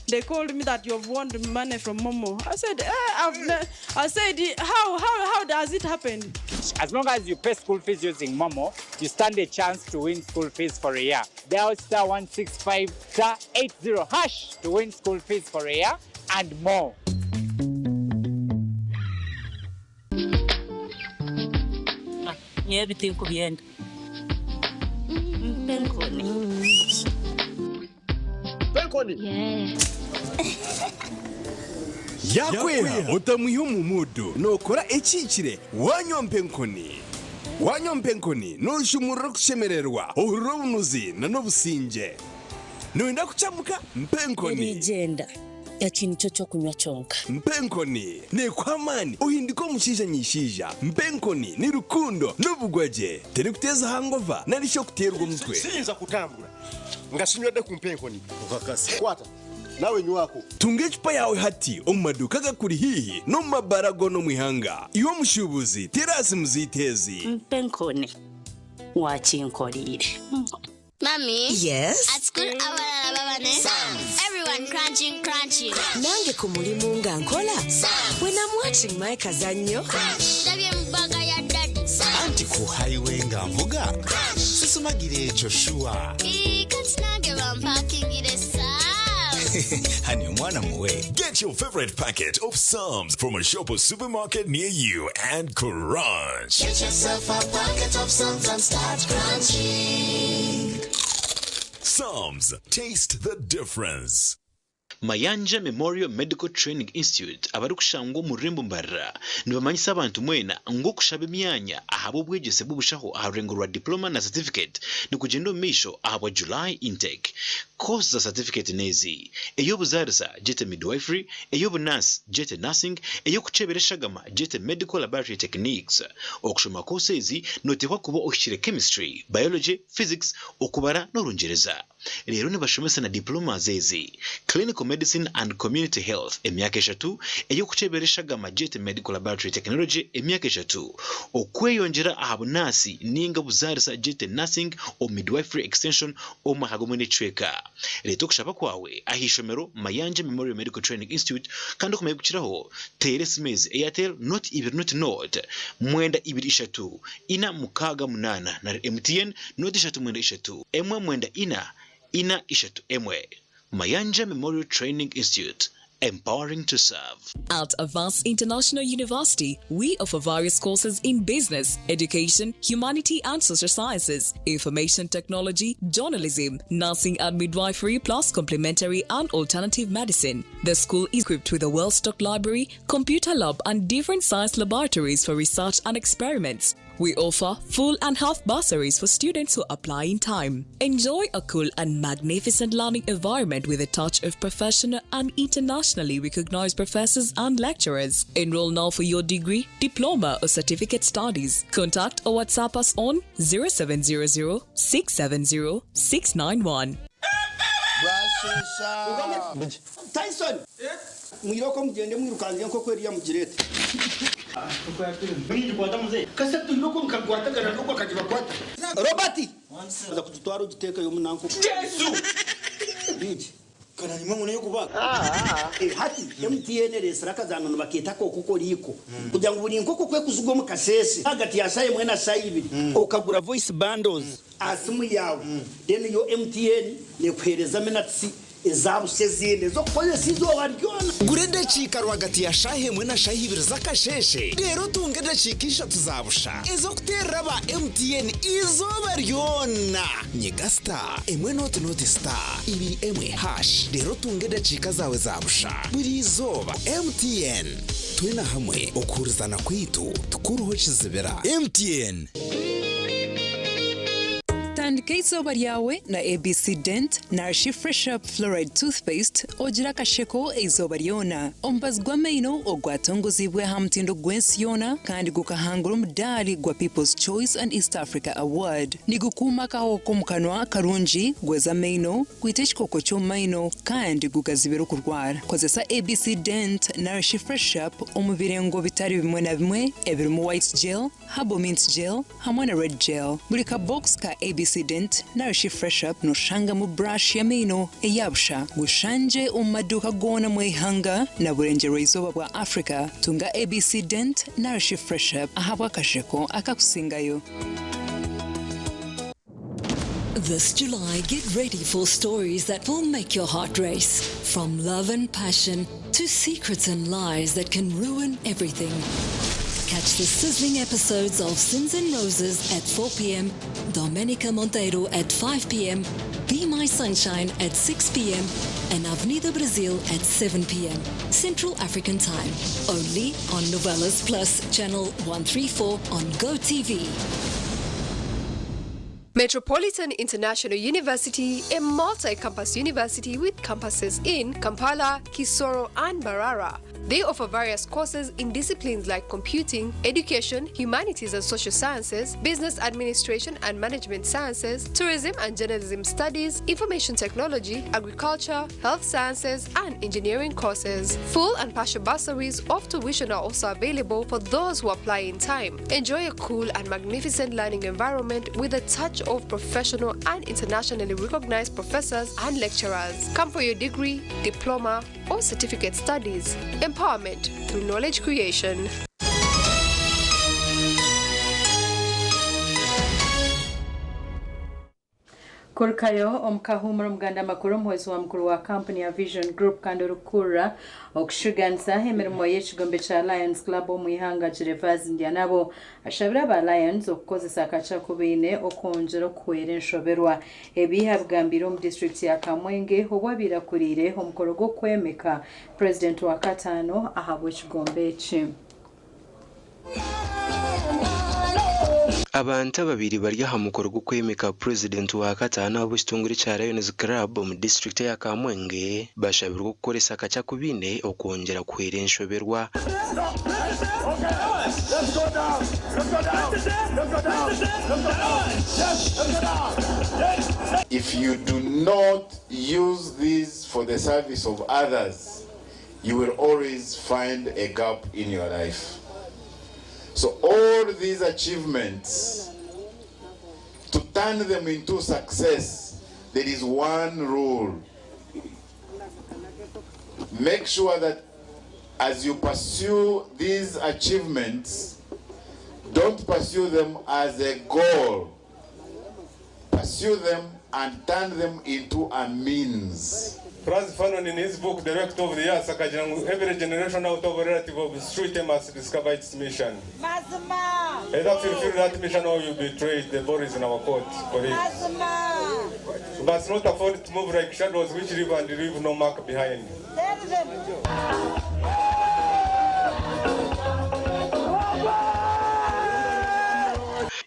they called me that you've won the money from Momo. I said, how does it happen? As long as you pay school fees using Momo, you stand a chance to win school fees for a year. Dial *165 *80# to win school fees for a year and more. Everything could be end. Penkoni. Yakweha utamuha umudu nokora ekikire wanywa mpenkoni nushumura kushemererwa urubunuzi na nobusinge nuenda kuchamuka mpenkoni igenda yakini cyo kunywa chonka mpenkoni ne kwamani uhindiko mushija nyishija mpenkoni ni rukundo n'ubugwaje teri kuteza hangova narisho kuterwa umutwe sinza kutambura ngasinyode ku mpenkoni ukakasi kwata nawe nyuwako tunge chupa yawe hati omumaduka gakuri hihi no mabarago no mwihanga iyo mushubuzi terasi muzitezi mpenkoni wachinkorire. Mommy? Yes? At school, everyone crunching. Nange kumulimu nga nkola? When I'm watching my kazanyo? Mbaga ya daddy. Anti ku highway nga mvuga? Sisumagire echo shua. Katinage bampakingire saa. Hani mwana muwe. Get your favorite packet of Psalms from a shop or supermarket near you and crunch. Get yourself a packet of Psalms and start crunching. Psalms, taste the difference. Mayanja Memorial Medical Training Institute abari kushangwa mu Rembo Mbarra nibamanyisa abantu mwena ngo kushaba imyanya ahabo bwegese bubushaho aharengurwa diploma na certificate ni kugenda misho ahabo July intake. Course za certificate nezi eyo buzarisa jete midwifery, eyo nurse jete nursing, eyo kuchebereshagama jete medical laboratory techniques. Okushoma courses notekwa kuba oshire chemistry, biology, physics okubara n'orungereza. Rero nibashomesa na diploma zezi clinical medicine and community health emyaka 3 eyo kuchebereshagama jete medical laboratory technology emyaka 3 okweyongera ahabunasi ninga buzarisa jete nursing o midwifery extension o mahagomene chweka. Leto kushaba kwawe ahishomero Mayanja Memorial Medical Training Institute kandi kumegukiraho teresimezi Airtel not even not note mwenda 23 ina mukaga munana na MTN not 3 emwe mwenda ina 3 emwe. Mayanja Memorial Training Institute, empowering to serve. At Avance International University, we offer various courses in business, education, humanity and social sciences, information technology, journalism, nursing and midwifery, plus complementary and alternative medicine. The school is equipped with a well-stocked library, computer lab and different science laboratories for research and experiments. We offer full and half bursaries for students who apply in time. Enjoy a cool and magnificent learning environment with a touch of professional and internationally recognized professors and lecturers. Enroll now for your degree, diploma or certificate studies. Contact or WhatsApp us on 0700 670 691. Tyson! Mwiroko mugende mwirukanze nko kweriya mugirete. Robert! Za kututwara ugiteka yo munanko. Yesu! Biji. kana nimwe ngo niyo kubaga hati MTN resera kazana bakita ko kuko liko kugira ngo buri nkoko kwe kuzugwa mu kasese hagati ya saye mwe na saye ibiri ukagura voice bundles asimu yawe then yo MTN ne kwereza minatsi ezabusezine zo koye sizo baryona gurende chika rwagati ya shahe mwe na shahe ibiri zakasheshe rero tungende chikisha tuzabusha ezo kuteraba MTN izo baryona nyegasta emwe not star ibiri emwe hash rero tungende chika zawe zabusha buri izoba MTN twena hamwe okurizana kwitu tukuruho chizibera MTN Tandika izoba ryawe na ABC Dent Nourish Fresh Up Fluoride Toothpaste ogira kasheko izoba ryona ombazgwa meino ogwatongozibwe hamtindo gwensiona kandi gukahangura umudali gwa People's Choice and East Africa Award nigukuma kaho komukanwa karunji gweza meino kwiteshikoko cyo meino kandi gukazibera kurwara kozesa ABC Dent Nourish Fresh Up omubirengo bitari bimwe na bimwe ebirimo white gel habo mint gel hamwe na red gel buri ka box ka ABC Dent Nourish Fresh Up no shanga mu brush ya meno eyabsha gushanje umaduka gona mu ihanga na burengero izoba bwa Africa tunga ABC Dent Nourish Fresh Up ahabwa kasheko akakusingayo. This July, get ready for stories that will make your heart race. From love and passion to secrets and lies that can ruin everything. Catch the sizzling episodes of Sins and Roses at 4 p.m., Domenica Monteiro at 5 p.m., Be My Sunshine at 6 p.m., and Avenida Brazil at 7 p.m. Central African Time. Only on Novelas Plus, Channel 134 on GoTV. Metropolitan International University, a multi-campus university with campuses in Kampala, Kisoro, and Mbarara. They offer various courses in disciplines like computing, education, humanities and social sciences, business administration and management sciences, tourism and journalism studies, information technology, agriculture, health sciences, and engineering courses. Full and partial bursaries of tuition are also available for those who apply in time. Enjoy a cool and magnificent learning environment with a touch of professional and internationally recognized professors and lecturers. Come for your degree, diploma, or certificate studies. Empowerment through knowledge creation. Kurkayo omkahumura muganda makuru mwezi wa mkuru wa company ya Vision Group kandorukura okushuganisa emirimo y'ekigombe kya Lions Club omwihanga Jirevazi ndyanabo ashabira ba Lions okukozesa akaca kubine okonjera okuwera enshoberwa ebihabwambira mu district ya Kamwenge obwabira kurire omukoro gwo kwemeka president wa katano ahabwe ekigombe eki. Abantu babiri bari aha mukoro gwo kwemeka president wa katano ab'ekitongole kya Lions Club mu district ya Kamwenge bashabirwa gukoresa akaca kubine okongera kuhera enshoberwa. If you do not use this for the service of others, you will always find a gap in your life. So all these achievements, to turn them into success, there is one rule. Make sure that as you pursue these achievements, don't pursue them as a goal. Pursue them and turn them into a means. Franz Fanon in his book, Director of the Year, every generation out of a relative of street must discover its mission. Either fulfill that mission or you betray the bodies in our court. We must not afford to move like shadows which live and leave no mark behind.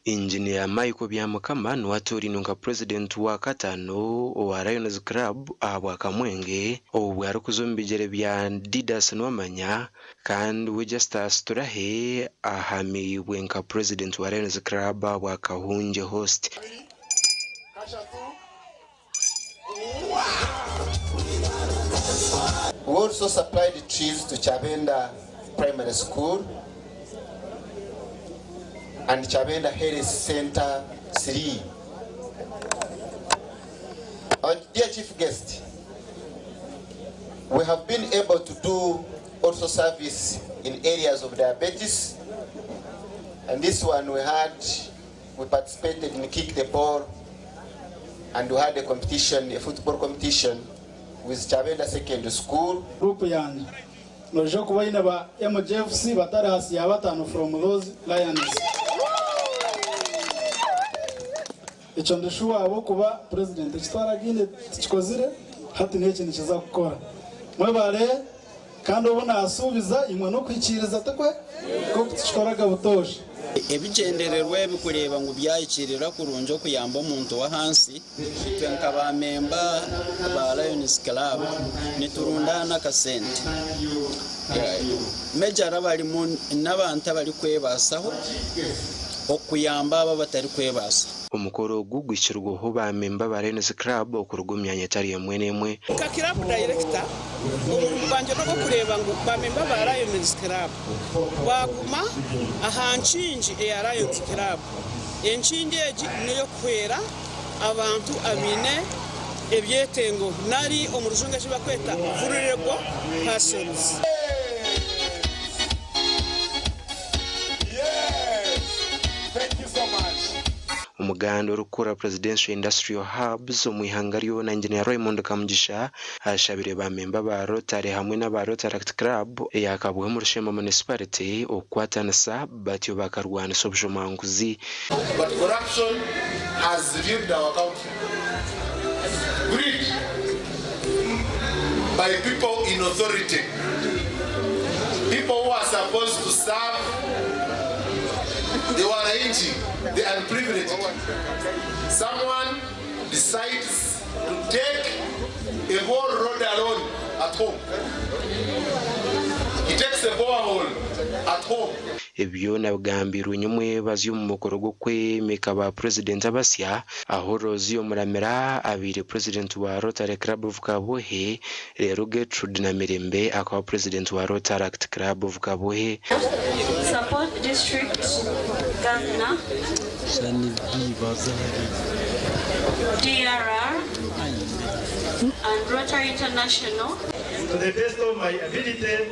Engineer Michael Byamukama n'waturi nunka president wa katano wa Lions Club abwa Kamwenge obwari kuzombigere bya Didas n'wamanya kandi we Justus Turahe ahami wenka president wa Lions Club abwa Kahunje host. We also supplied trees to Chabenda Primary School and Chabenda Health Center 3. Our dear chief guest, We have been able to do also service in areas of diabetes. And this one we participated in Kick the Ball, and we had a football competition with Chabenda Secondary School. Group yanyu. Nojo kuba ina ba MJFC batari hasi ya batano from those Lions. Ico ndishuwa abo kuba president kitwaragine kikozire hati n'iki nikiza gukora. Mwebare kandi ubona asubiza imwe no kwikiriza takwe ko kikoraga butoshe. Ebigendererwa bikureba ngo byayikirira kurunjo kuyamba umuntu wa hansi twe nk'abamemba ba Lions Club niturundana kasente mejara bari n'abantu abari kwebasaho okuyamba aba batari kwebasa. Umukoro gugwishirwaho bamemba ba Lions Club okurugumyanya tari yemwe ka club director ubanje no kureba ngo bamemba ba Lions Club baguma ahanchinji ya Lions Club enchinji niyo kwera abantu abine ebyetengo nari omurujunga kibakweta vulnerable persons. Umuganda urukura Presidential Industrial Hubs umuihangario na Engineer Raymond Kamugisha ashabire bamemba ba Rotary hamwe na ba Rotaract Club yakabwe mu Rushema Municipality okwatanasa batyo bakarwana sobjomanguzi. But corruption has ruined our country. Greed by people in authority. People who are supposed to serve the wananchi, the unprivileged. Someone decides to take a whole road alone at home. He takes a borehole at home. Ebyo nabgambirwe nyumwe bazyo mu mukoro gwo kwemeka ba president abasya aho Rozi omuramira abire president wa Rotary Club of Kabohe rero Gertrude na Mirembe akaba president wa Rotaract Club of Kabohe. Support district governor DRR and Rotary International. To the best of my ability,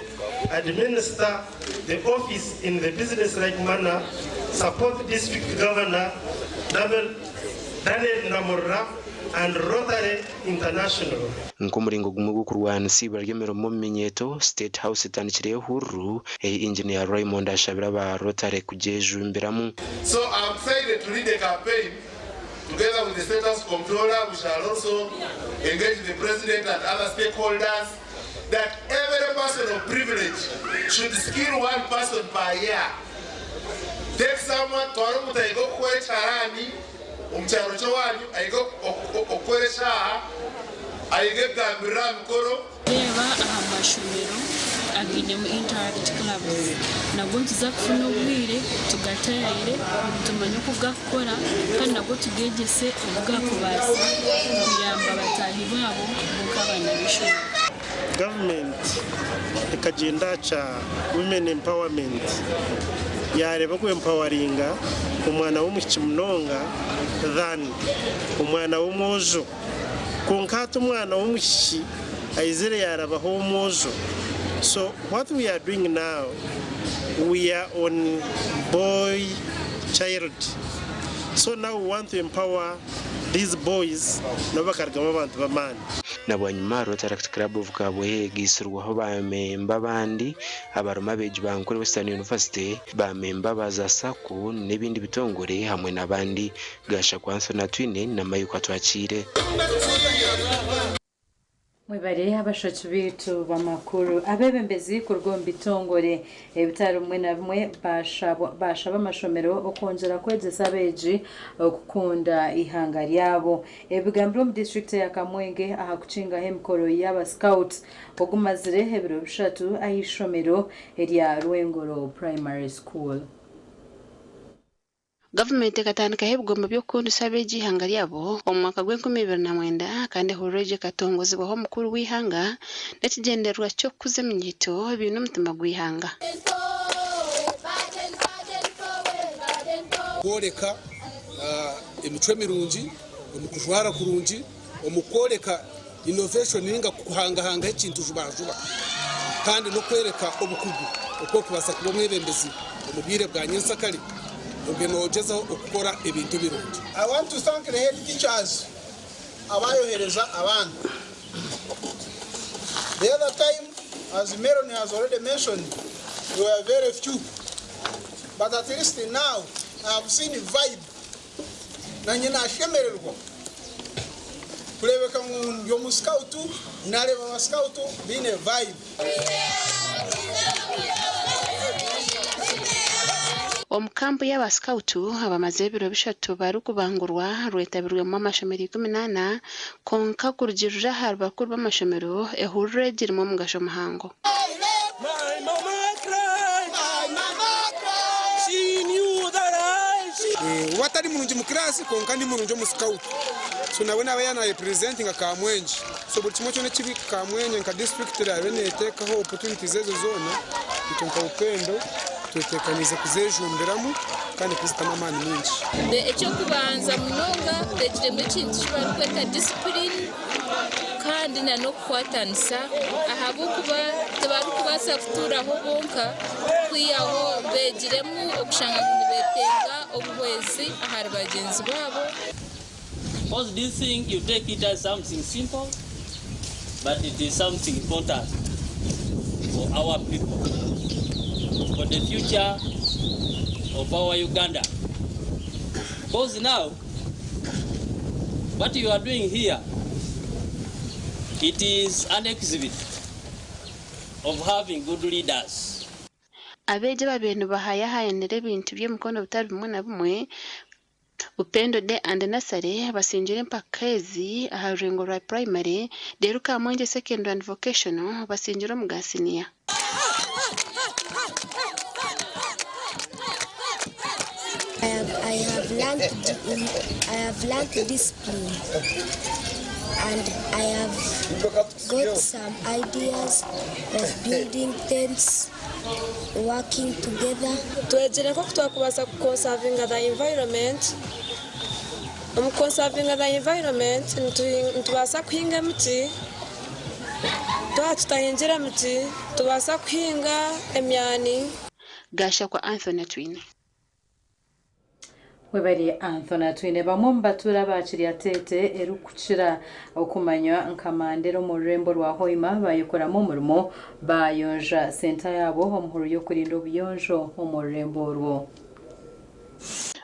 administer the office in the business-like manner, support district governor Daniel Namora and Rotary International. Nkumuringo gumugu kurwana siba ryemero mu minyeto State House itanikire huru Engineer Raymond ashabira ba Rotary kujeju imberamu. So I'm excited to lead a campaign together with the State House Comptroller. We shall also engage the President and other stakeholders that every person of privilege should skill one person per year. Take someone to Arumuta, I go Kwe Charani, Umcharo Chawani, I go Okwe Shaha, I get Gambira Mkoro. Eva Amashumero, Aginem Interact Club. Nabwo tuzakufuna ubwire tugatayire tumanye ko gakora kandi nabwo tugegese ubwakubasi kuyamba batahi babo mukabana bishobora. Government ikagenda cha women empowerment yareba ku empoweringa umwana w'umukimunonga than umwana w'umwojo konkata umwana w'umushi ayizere yarabaho umwojo. So what we are doing now, we are on boy child. So now we want to empower these boys nabakargama abantu bamani. Nabanyuma Rotaract Club of Kabohe gisirwaho bamemba bandi abaroma beje bankore Western University bamemba baza sako n'ibindi bitongore hamwe nabandi gasha kwanso na twine na mayuka twakire. Mwebare abashatsi bitu bamakuru abebembezi ku rwombi tongore ebitaro mwe na mwe bashaba amashomero okongera kwegesa beji okukunda ihanga ryabo ebigambiro mu district ya Kamwenge aha kucinga hemkoro y'aba scouts ogumazire hebiro bishatu ahishomero erya Rwengoro Primary School. Government ekatandika hebugomba by'okukunda sabeji ihanga ryabo omwaka gw'2029 kandi hureje katongozebwaho mukuru w'ihanga n'ekigendererwa cyo kuzemyito ibintu omutima gw'ihanga. Kworeka emitwe mirungi omukujwara kurungi omukoreka innovation ninga kuhangahanga ikintu juba kandi no kwereka obukugu uko kubasa kuba mwebembezi umubwire bwa Nyinsakali ubwenogezaho ukora ibintu birungi. I want to thank the head teachers abayohereza abana. The other time, as Meron has already mentioned, we were very few. But at least now, I have seen a vibe. Na nyina shemererwa. Kulebeka yo mu scout, nareba wa scout being a vibe. Omukampu y'aba scout abamaze ebiro bishatu bari kubangurwa rwetabirwe mu amashomero 18 konka kurugirira harba kurba amashomero ehurire girimo mugasho muhango. Watari mununji mu class konka ndi mununji mu scout. So nabona abayana representing akamwenje. So buri kimwe cyone kibi kamwenye nka district rabene etekaho opportunities ezo zone itonka upendo tutekaniza kuzejumberamo kandi kuzitama amani menshi. Ecyo kubanza munonga regire mu kintu kibara kweta discipline kandi na no kwatanisa ahabu kuba tabaru kubasa futuraho bonka kwiyaho begiremu okushanga mu betenga obwezi ahari bagenzi babo. Because this thing you take it as something simple but it is something important for our people, for the future of our Uganda. Because now, what you are doing here, it is an exhibit of having good leaders. Abeje babintu bahayahayanira ibintu byo mukono butari bimwe na bimwe Upendo de and Nasare basinjire mpakezi aharengo rwa primary deruka monje secondary and vocational basinjira mu gasinia. I have learned discipline and I have got some ideas of building tents, working together. Tuejere ko twakubasa conserving the environment. Conserving the environment ntubasa kuhinga miti. Tutahingira miti, tubasa kuhinga emyani. Gasha kwa Anthony Twine. Webari Anthony Twine bamumbatura bakiriya tete erukukira okumanywa nkamandero mu rembo rwa Hoima bayikoramo umurimo bayonja center yabo omuhuru yo kurinda obuyonjo mu rembo rwo.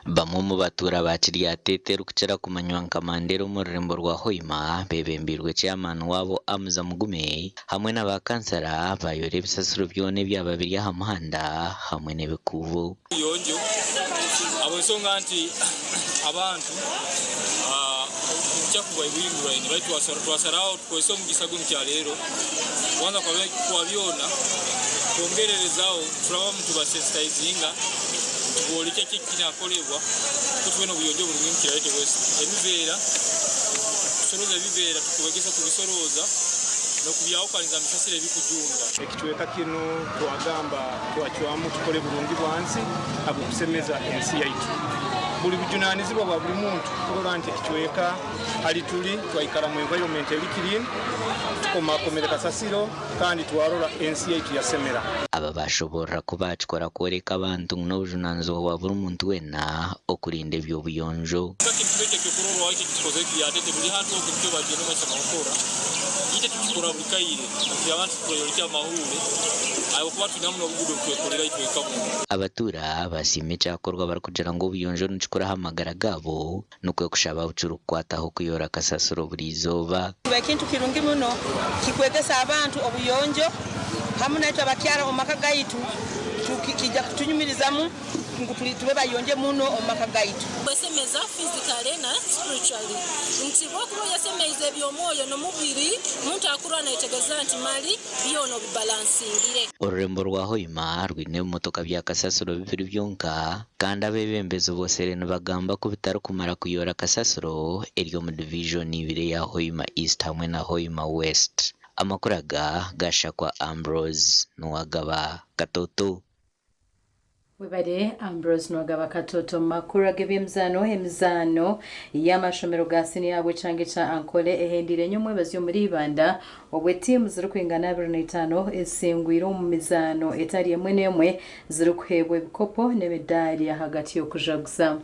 Bamwe mu batura bakiriya tete rukukira kumanywa nkamandero mu rembo rwa Hoima bebembirwe chairman wabo Amuza Mugume hamwe n'abakansara bayore bisasuro byone byababiri y'amuhanda hamwe n'ebikuvu. Yonjo abasonga nti abantu cyakuba ibingura ni baitu wasarao twesonga gisago mcyalero kwanza kwa byona kongererezao turaba mtu basensitizinga tubolike kikina kolebwa kutubeno buyonjo burungi mcyalete wese ebivera soroza bivera tukubegesa kubisoroza no kubyaho kaniza misasire bikujunga ekichweka kino twagamba twachwamu tukole burungi bwansi abukusemeza ensi yaitu buli bujunanizibwa bwa buli muntu kulola nti ekichweka ali tuli twaikala mu environment elikirine tukomakomera kasasiro kandi twarola ensi yaitu yasemera. Aba bashobora kubachikora koreka abantu n'obujunanzo bwa buri muntu wena okurinda ebyobuyonjo. Kakimete kyokuroro waite kikoze byatete buli hantu okutyo bageno masema okora ite tukikora bukaire abantu priority amahurure ayo kuba tunamu n'obugudo kwekorera itweka mu abatura basime cyakorwa bari kugira ngo ubuyonjo n'ikora hamagara gabo nuko kushaba ucuru kwataho kuyora kasasuro burizoba bakintu kirungi muno kikwegesa abantu obuyonjo hamwe n'eto abakyara omaka gaitu tukijja kutunyumirizamu tube bayonje muno omaka gaitu basemeza physically na spiritually nti bokuba yasemeza ebyomoyo no mubiri muntu akurwa na etegeza nti mali byono bibalansingire. Orurembo rwa Hoima rwine motoka bya kasasuro bibiri byonka kandi abebembezo bose reno bagamba ko bitari kumara kuyora kasasuro eryo mu division ibire ya Hoima East hamwe na Hoima West. Amakuraga gasha kwa Ambrose Nwagaba Katoto. Webare Ambrose Nwagaba Katoto makuru ag'ebyemizano emizano y'amashomero ga senior bw'ekyanga kya Ankole ehendire nnyo mwebazi muri Ibanda obwe tiimu ziri kwingana 25 esingwire mu mizano etali emwe n'emwe ziri kuheebwa ebikopo n'emedali hagati y'okujaguza.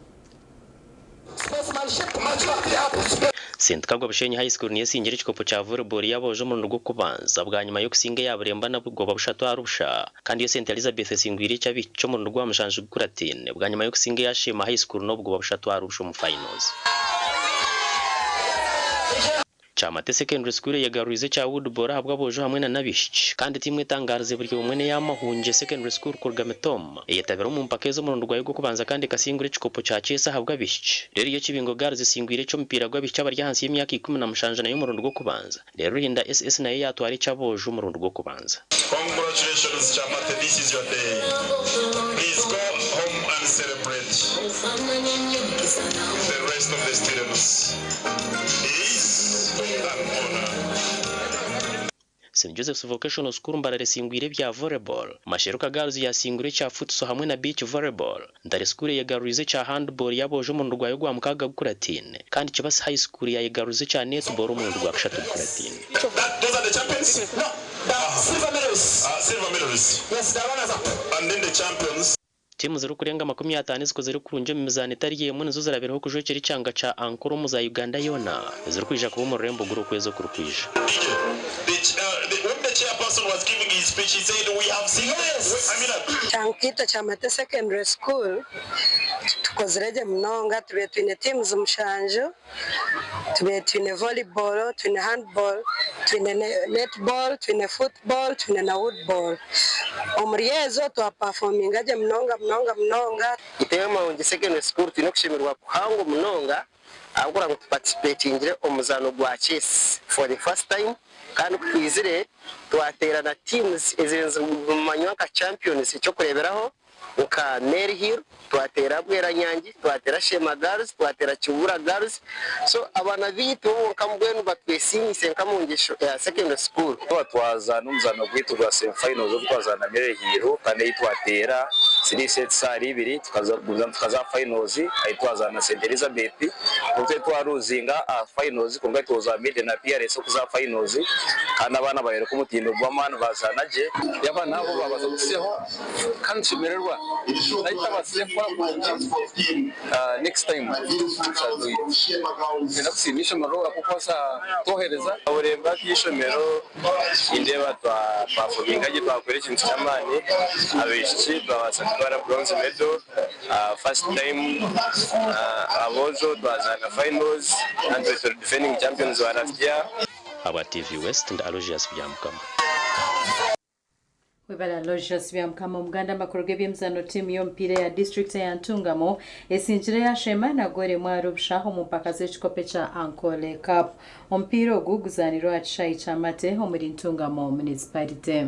Sentkagwa Bushenyi High School niyo singire ikikopo cya volleyball yaboje mu rugo kubanza bwa nyuma yo kusinga yaburemba na bwoba bushatu arusha kandi yo St Elizabeth singwire cyo mu rugo amushanje gukuratine bwa nyuma yo kusinga yashima High School no bwoba bushatu arusha mu finals. Chamate Secondary School yagarurize cha Woodball habwa bojo hamwe na Nabish kandi timwe tangarize buri umwe y'amahunje Secondary School kurgametom yetabera mu mpakezo mu rwego rwo kubanza kandi kasingure ikikopo cya Chesa habwa Bish rero iyo kibingo garze singwire cyo mpira gwa bicha bari hansi y'imyaka 10 na mushanje nayo mu rwego rwo kubanza rero hinda SS nayo yatwari cha bojo mu rwego rwo kubanza. Congratulations Chamate, this is your day. Please go home and celebrate the rest of the students. St Joseph's Vocational School mbarare singwire bya volleyball masheruka girls yasingure cya futsal hamwe na beach volleyball ndare school yagarurize cya handball yaboje mu rwayo rwa mukaga gukuratine kandi Kibasi High School yagarurize cya netball mu rwa kushatu gukuratine. Those are the champions? No, the silver medalists. Silver medalists. Yes, the runners up. And then the champions. Timu ziri kurenga 50 ziko ziri kurunje mu mizani itari yemwe nizo ziraberaho kujokera icyanga ca Ankoro mu za Uganda yona ziri kwija kuba mu rembo guru kwezo kurukwija. When the chairperson was giving his speech, he said we have singers. Chankita Chamate Secondary School tukozireje mnonga tube twine teams mushanjo tube twine volleyball twine handball twine netball twine football twine na woodball omuryezo twa performing aje mnonga itema unje Secondary School twine kushimirwa kuhango mnonga agura ngo participatingire omuzano gwa chess for the first time kandi kwizire twaterana teams ezenze mu manywanka champions cyo kureberaho uka Mary Hill twatera Bwera Nyangi twatera Shema Girls twatera Kibura Girls so abana bitu kamugwenu batwesinise nkamungisho ya Secondary School twatwaza n'umuzano gwitu gwa semi finals zo twazana Mary Hill kandi twatera 3 sets ari 2 tukaza finals ayitwazana St Elizabeth ubwo twaruzinga finals konga twoza mid na PRS kuza finals kandi abana bayere ku mutindo gw'amana bazanaje yabana abo babaza guseho kandi chimererwa naita basefa next time ndakusimisha maroga kukosa tohereza aburemba kishomero indeba twa performing aje twakwere ikintu cyamani abishi twabasatwara bronze medal first time abozo twazana finals and we are defending champions wa last year. Aba TV West and Aloysius byamukama Webala Aloysius byamukama Uganda makuru gebyemzano team yompire ya district ya Ntungamo esinjire ya Shema na gore mwarubshaho mu mpaka z'ekikope cha Ankole Cup ompiro guguzaniro acishayi Chamate omuri Ntungamo municipality.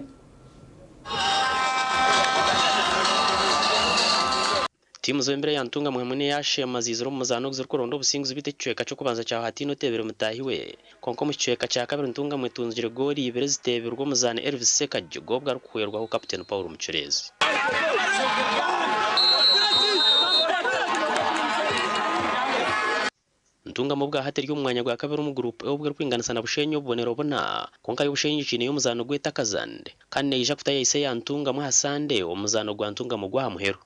Timu zembere ya Ntungamo hamwe yashema ziziro mu muzano ziri kuronda obusinguzi bitecweka cyo kubanza cya hatino tebere mutahiwe konko mu cweka cya kabiri Ntungamo itunzire goli ibere ziteberwa muzane Elvis Sekajjo gobwa rukuyerwa ho Captain Paul Mucurezi. Ntungamo bwa hateri y'umwanya gwa kabiri mu group obwo kwinganisa na Bushenyi obonero bona konka y'Ubushenyi cyine y'umuzano gweta Kazande kandi yija kutaya ise ya Ntungamo Hasande umuzano gwa Ntungamo gwa muhero.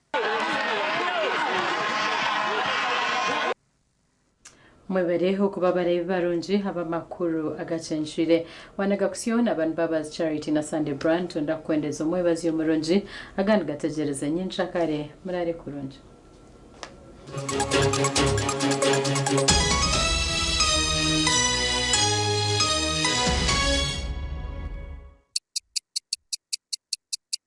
Mwebereho kuba barebe barunji haba makuru Agacencwire wanaga kusiona Mbabazi Charity na Sunday Brand tunda kwendeza mwebazi y'umurunji agandi gategereza nyinshi kare murare kurunji.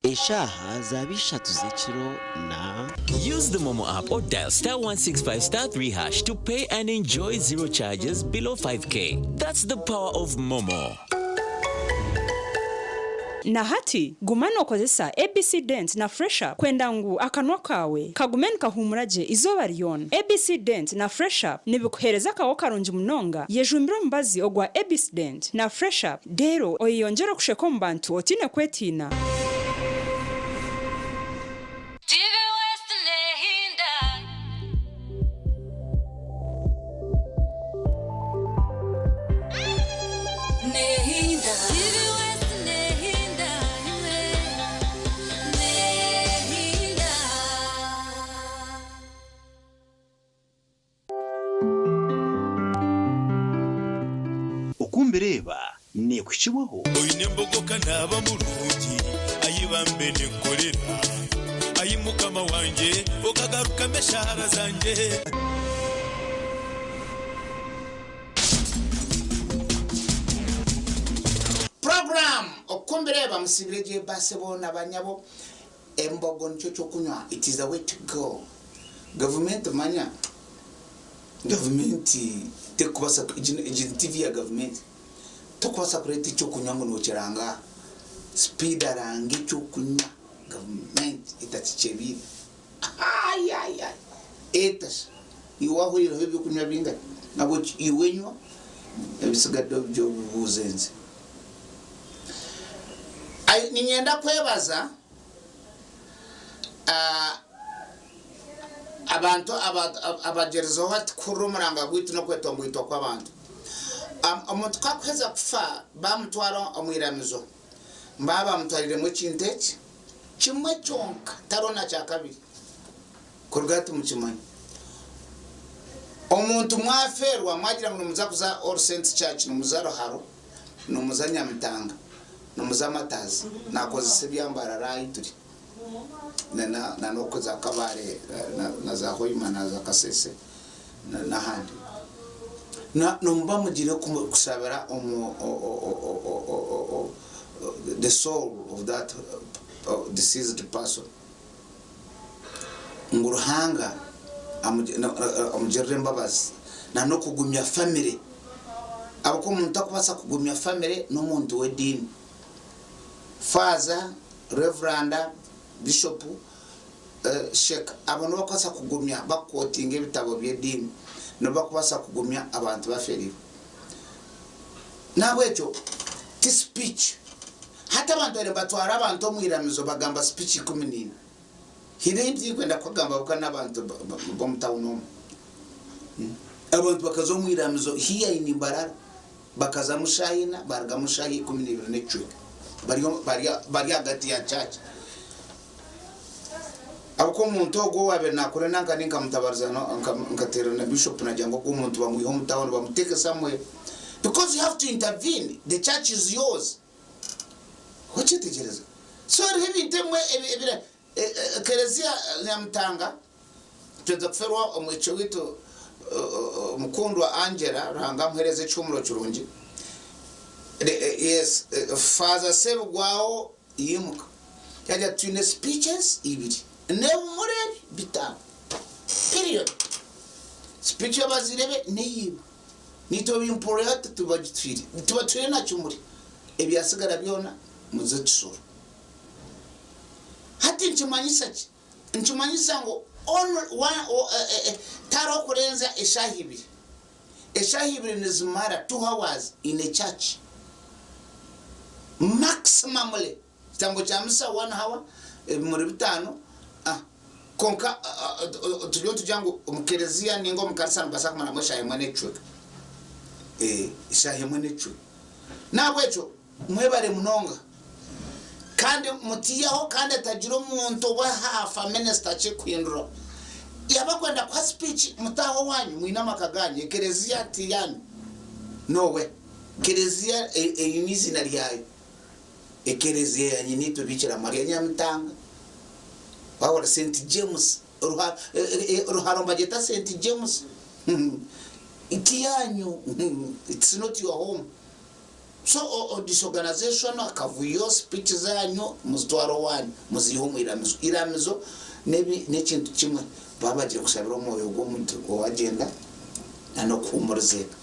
Eshaha zabishatu z'ekiro na use the Momo app or dial *165*3# to pay and enjoy zero charges below 5k. That's the power of Momo. Na hati gumano okozesa ABC Dent na Fresher kwenda ngu akanwa kawe kagumen kahumuraje izoba ryona. ABC Dent na Fresher nibikuhereza kawo karunji munonga yejumbira mbazi ogwa ABC Dent na Fresher dero oyongera kusheko mbantu otine kwetina. kuhikibwaho oyine mbogoka naba mulungi ayibambe nekolera ayimukama wanje okagaruka meshara zanje program okumbireba musibireje basebo nabanyabo embogo ncho chokunywa. It is the way to go. Government manya government tekubasa TV ya government tokubasa kureta chokunywa ngo nocheranga speed arangi chokunywa government itachichebira ay etas iwahurira byo kunywa binga nabo iwenywa ebisigado byo buzenze. Ay ninyenda kwebaza abantu abagerezo hati kurumuranga gwitu no kwetongwitwa kw'abantu omuntu kakweza kufa bamutwara omwiramizo mbaba mutwarire mu kinteki kimwe cyonka tarona cya kabiri kurugati mu kimanyi omuntu mwaferwa mwagira ngo muza kuza All Saints Church no muzaro haro no muzanya mitanga no muzamatazi nakoze byambara rayituri na noko za kabare na za hoima na za kasese na handi na nomba mugire kusabira the soul of that deceased person nguruhanga amujere Mbabazi na no kugumya family abako umuntu akubasa kugumya family no muntu wedini father reverend bishop sheikh abantu bakwasa kugumya bakotinga ibitabo by'edini no bakwasa kugumya abantu baferi nabwecho ti speech hata abantu ere batwara abantu omwiramizo bagamba speech 10 hirindi kwenda kwagamba ukana abantu bomtawuno abantu bakazo mwiramizo hiya inimbarara bakaza mushayina barga mushayi 12 necwe bari hagati ya church abako umuntu ogo wabe nakore nanka ninka mutabarizano nkatera na bishop na jango ko umuntu bamwiho mutawano bamuteke somewhere because you have to intervene. The church is yours. What you think it is? So heavy temwe ebire kerezia nyamtanga tuzaferwa omwecho wito mukundwa Angela ranga mhereze chumuro churungi. Yes, father sebugwao yimuka yaja tune speeches ibiri nemure bita period speech abazirebe neyiba nito bimporata tubagitwiri tubatwire na cyumuri ebyasigara byona muzetisoro hati nchimanyisa ngo on one taro kurenza eshahibiri nizimara 2 hours in a church maximally tango chamisa 1 hour muri bitano konka tuliyo tujangu umukerezia ningo mukarisa mbasaka mana mwesha yemwane chwe ishahe mwene chwe nabwecho mwebare munonga kandi mutiyaho kandi tajiro muntu wa hafa minister chekwindro yabakwenda kwa speech mutaho wanyu mwina makaganye kerezia tiyani nowe kerezia eyimizi na lyayo ekerezia yanyinito bikira Maria nyamtanga wawara St James ruharo mbageta St James ikiyanyu it's not your home. So this organization akavuyo speech zanyu muzitwaro wani muziho iramizo nebi nekintu kimwe babaje kusabira moyo go muntu wagenda no kumuruzeka.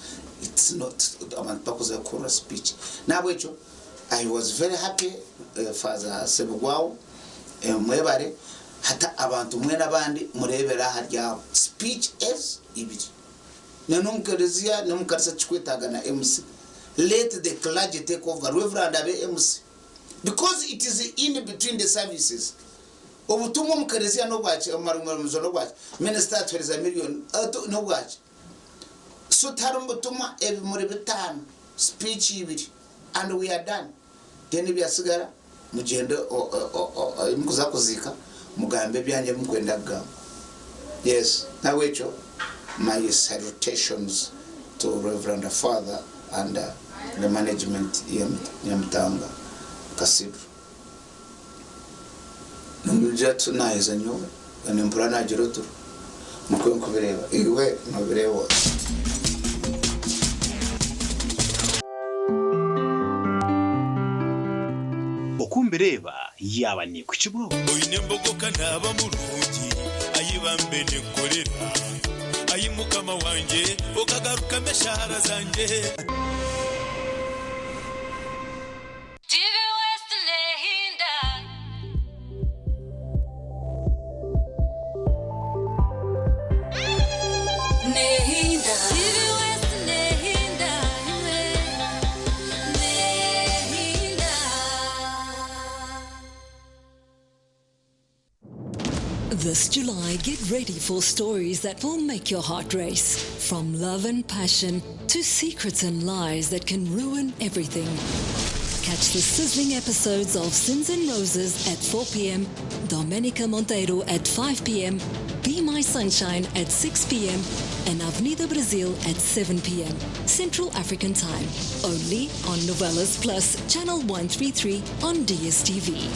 It's not abantu bakoze kora speech nabwecho. I was very happy Father Sebugwao mwebare hata abantu mwe nabandi murebera harya speech is ibiri nanumkerezia namukarisa chikwetaga na MC. Let the clergy take over reverend abe MC because it is in between the services. Obutumwa mukerezia no bwache amarumuzo no bwache minister atwereza million no bwache so tarumbutumwa ebi muri bitano speech ibiri and we are done. Then byasigara mugende mukuza kuzika mugambe byanje mukwendaga. Yes, nawecho my salutations to Reverend Father and the management ya Mtanga Kasiru numujya tunayiza nyo ni mpurana giroto mukwe kubireba iwe nobireba okumbireba yaba ni ku kibuga oyine mbogoka naba mulungi ayibambe ne kolera ayimukama wanje okagaruka meshara zanje This July, get ready for stories that will make your heart race. From love and passion to secrets and lies that can ruin everything. Catch the sizzling episodes of Sins and Roses at 4 p.m, Domenica Monteiro at 5 p.m, Be My Sunshine at 6 p.m, and Avenida Brazil at 7 p.m, Central African Time. Only on Novelas Plus, Channel 133 on DSTV.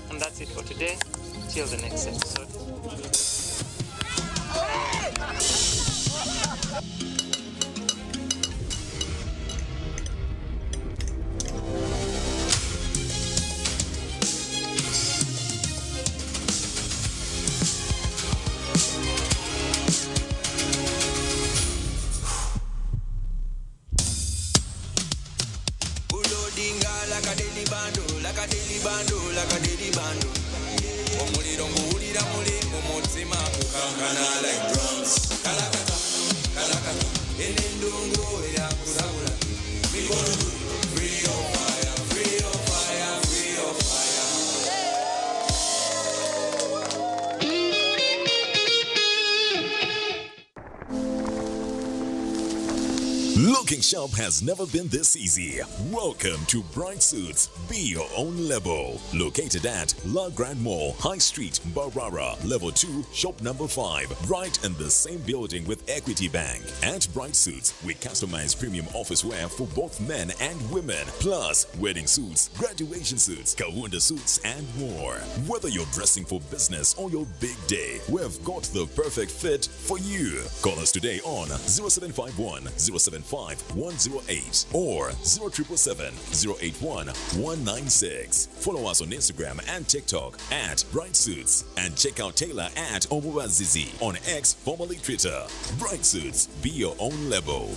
And that's it for today. Till the next episode. Looking sharp has never been this easy. Welcome to Bright Suits. Be your own label. Located at La Grand Mall, High Street, Barara, Level 2, Shop number 5. Right in the same building with Equity Bank. At Bright Suits, we customize premium office wear for both men and women. Plus, wedding suits, graduation suits, Kawunda suits, and more. Whether you're dressing for business or your big day, we've got the perfect fit for you. Call us today on 0751 075 108 or 0777 081 196. Follow us on Instagram and TikTok at Bright Suits and check out Taylor at Mbabazi on X, formerly Twitter. Bright Suits, be your own label.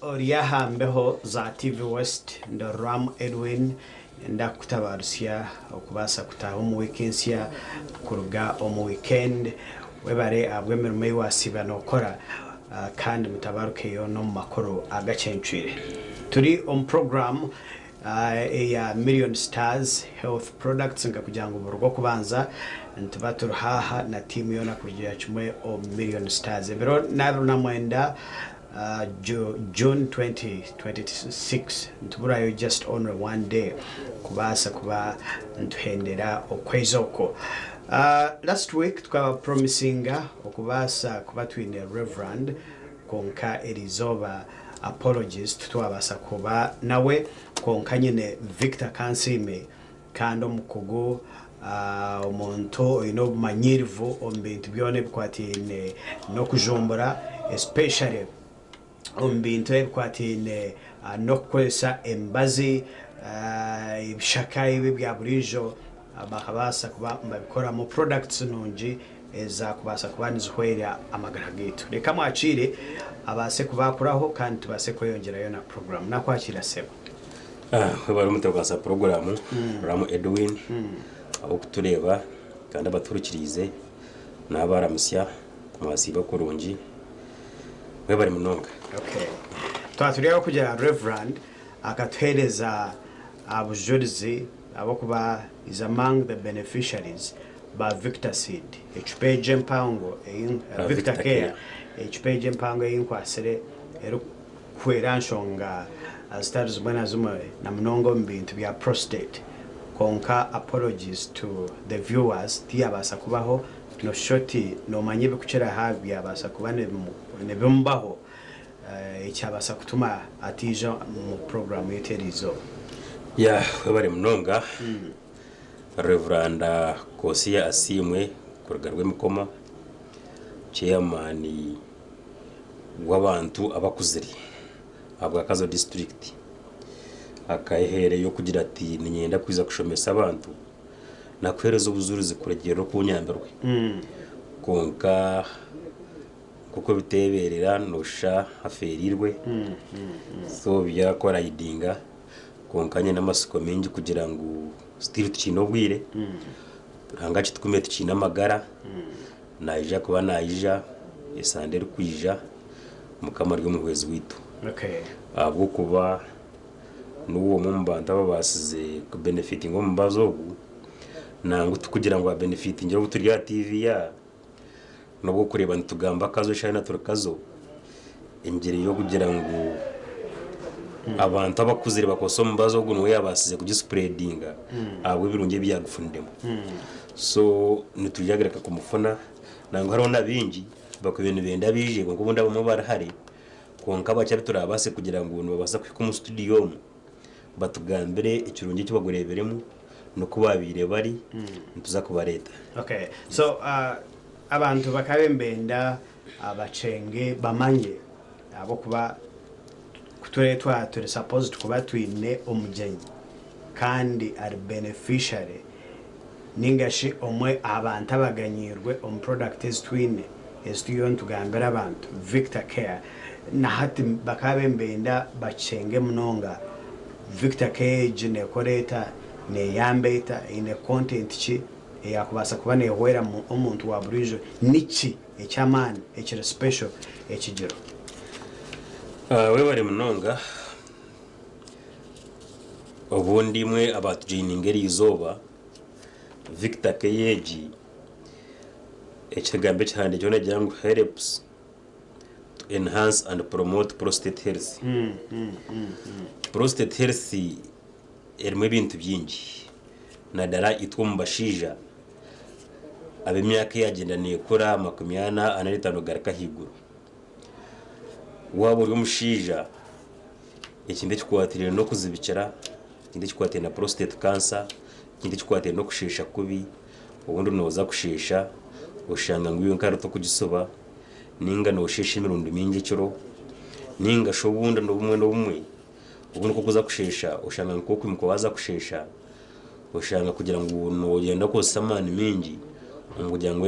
oriyahambeho za TV West ndo Ram Edwin ndakutabarusia okubasa kutaho mu weekends ya kuruga omu weekend webare abwemerume yiwasiba nokora kandi mutabaruke yo no makoro Agacencwire. Turi on program ya Million Stars Health Products ngakujango burgo kubanza ntubaturu haha na timu yona kugira chumwe o Million Stars bero naro namwenda June 2026 ntuburayo just on one day kubasa kuba ntuhendera okwezoko. Last week tukaba promisinga okubasa kuba twine Reverend konka Elizoba apologies tutwabasa kuba nawe konka nyine Victor Kansime kando mukugo omuntu ino manyirivu ombintu byone bikwatine no kujombora especially ombintu ebikwatine no kwesa embazi ibishaka ibi bya burijo bakabasa kuba mbabikora mu products nungi eza kubasa kuba nizihwera amagara gitu. Reka mwakire abase kubakuraho kandi tubase kweyongerayo na program nakwakira sebo. bari umutegasa program Ram Edwin abo kutureba kandi abaturukirize n'abaramusya kumasiba kurungi bari munonga. Okay, twaturiye kujya Reverend akatwereza abujurizi abo kuba is among the beneficiaries ba Victor Seed HPG mpango Victor Care HPG mpango y'inkwasire ero kweranshonga stars bwana zuma na mnongo mbintu bya prostate konka. Apologies to the viewers tiyabasa kubaho no shoti no manyibe kuchera habi yabasa kubane ne bimbaho icyabasa kutuma atija mu program yeterizo ya bari munonga. Reverend Kosia Asimwe kurugarwe mukoma chairman w'abantu abakuziri abwa Kazo district akahere yo kugira ati ninyenda kwiza kushomesa abantu nakwereza ubuzuruzi kuregero ku nyamberwe konka kuko biteberera nosha aferirwe so byakora idinga konkanye n'amasuko mengi kugira ngo still tukinobwire hangaci tukume tukina magara naija kuba naija esandere kwija mukama ryo muhwezi witu. Okay, abwo kuba nuwo mumbanda babasize ku benefiting ngo mbazogu nangu tukugira ngo benefit ngiro buturya TV ya nubwo kureba ntugamba kazo shana turakazo ingeri yo kugira ngo abantu abakuzire bakosoma bazogu no yabasize kugispreadinga abo birunge byagufundemo. So nitujagereka kumufona nango haro nabingi bakubintu benda bije ngo kubunda bo barahari konka bacyari turabase kugira ngo no babasa ku mu studio batugambire ikirunge kibagureberemo no kubabire bari ntuza kubareta. Okay, so abantu bakabembenda abacenge bamanye abo kuba kuturetwa turi supposed kuba twine umugenyi kandi ari beneficiary ningashi omwe abantu abaganyirwe product is twine estuyon tugambira abantu Victor Care na hati bakabembenda bacenge munonga Victor Care jine koreta ne yambeta ine content chi yakubasa kuba ne hwera umuntu wa burijo niki ekyamani ekira special ekigero. We bari munonga obundi mwe abatujiningeri izoba Victor Keyeji ekigambe cyane cyone jangu helps to enhance and promote prostate health. Prostate health erimo ibintu byingi nadara itwa mbashija abemyaka yagenda nekora 45 garaka higuru wabo uri umushija ikinde cyukwatire no kuzibikira ikinde cyukwatire na prostate cancer ikinde cyukwatire no kushesha kubi ubundi noza kushesha ushanga ngo iyo nkaruto kugisoba ninga no sheshe imirundo mingi cyo ninga shobunda no bumwe ubundi ko kuza kushesha ushanga ngo kuko waza kushesha ushanga kugira ngo no yenda ko samani mingi ngo kugira ngo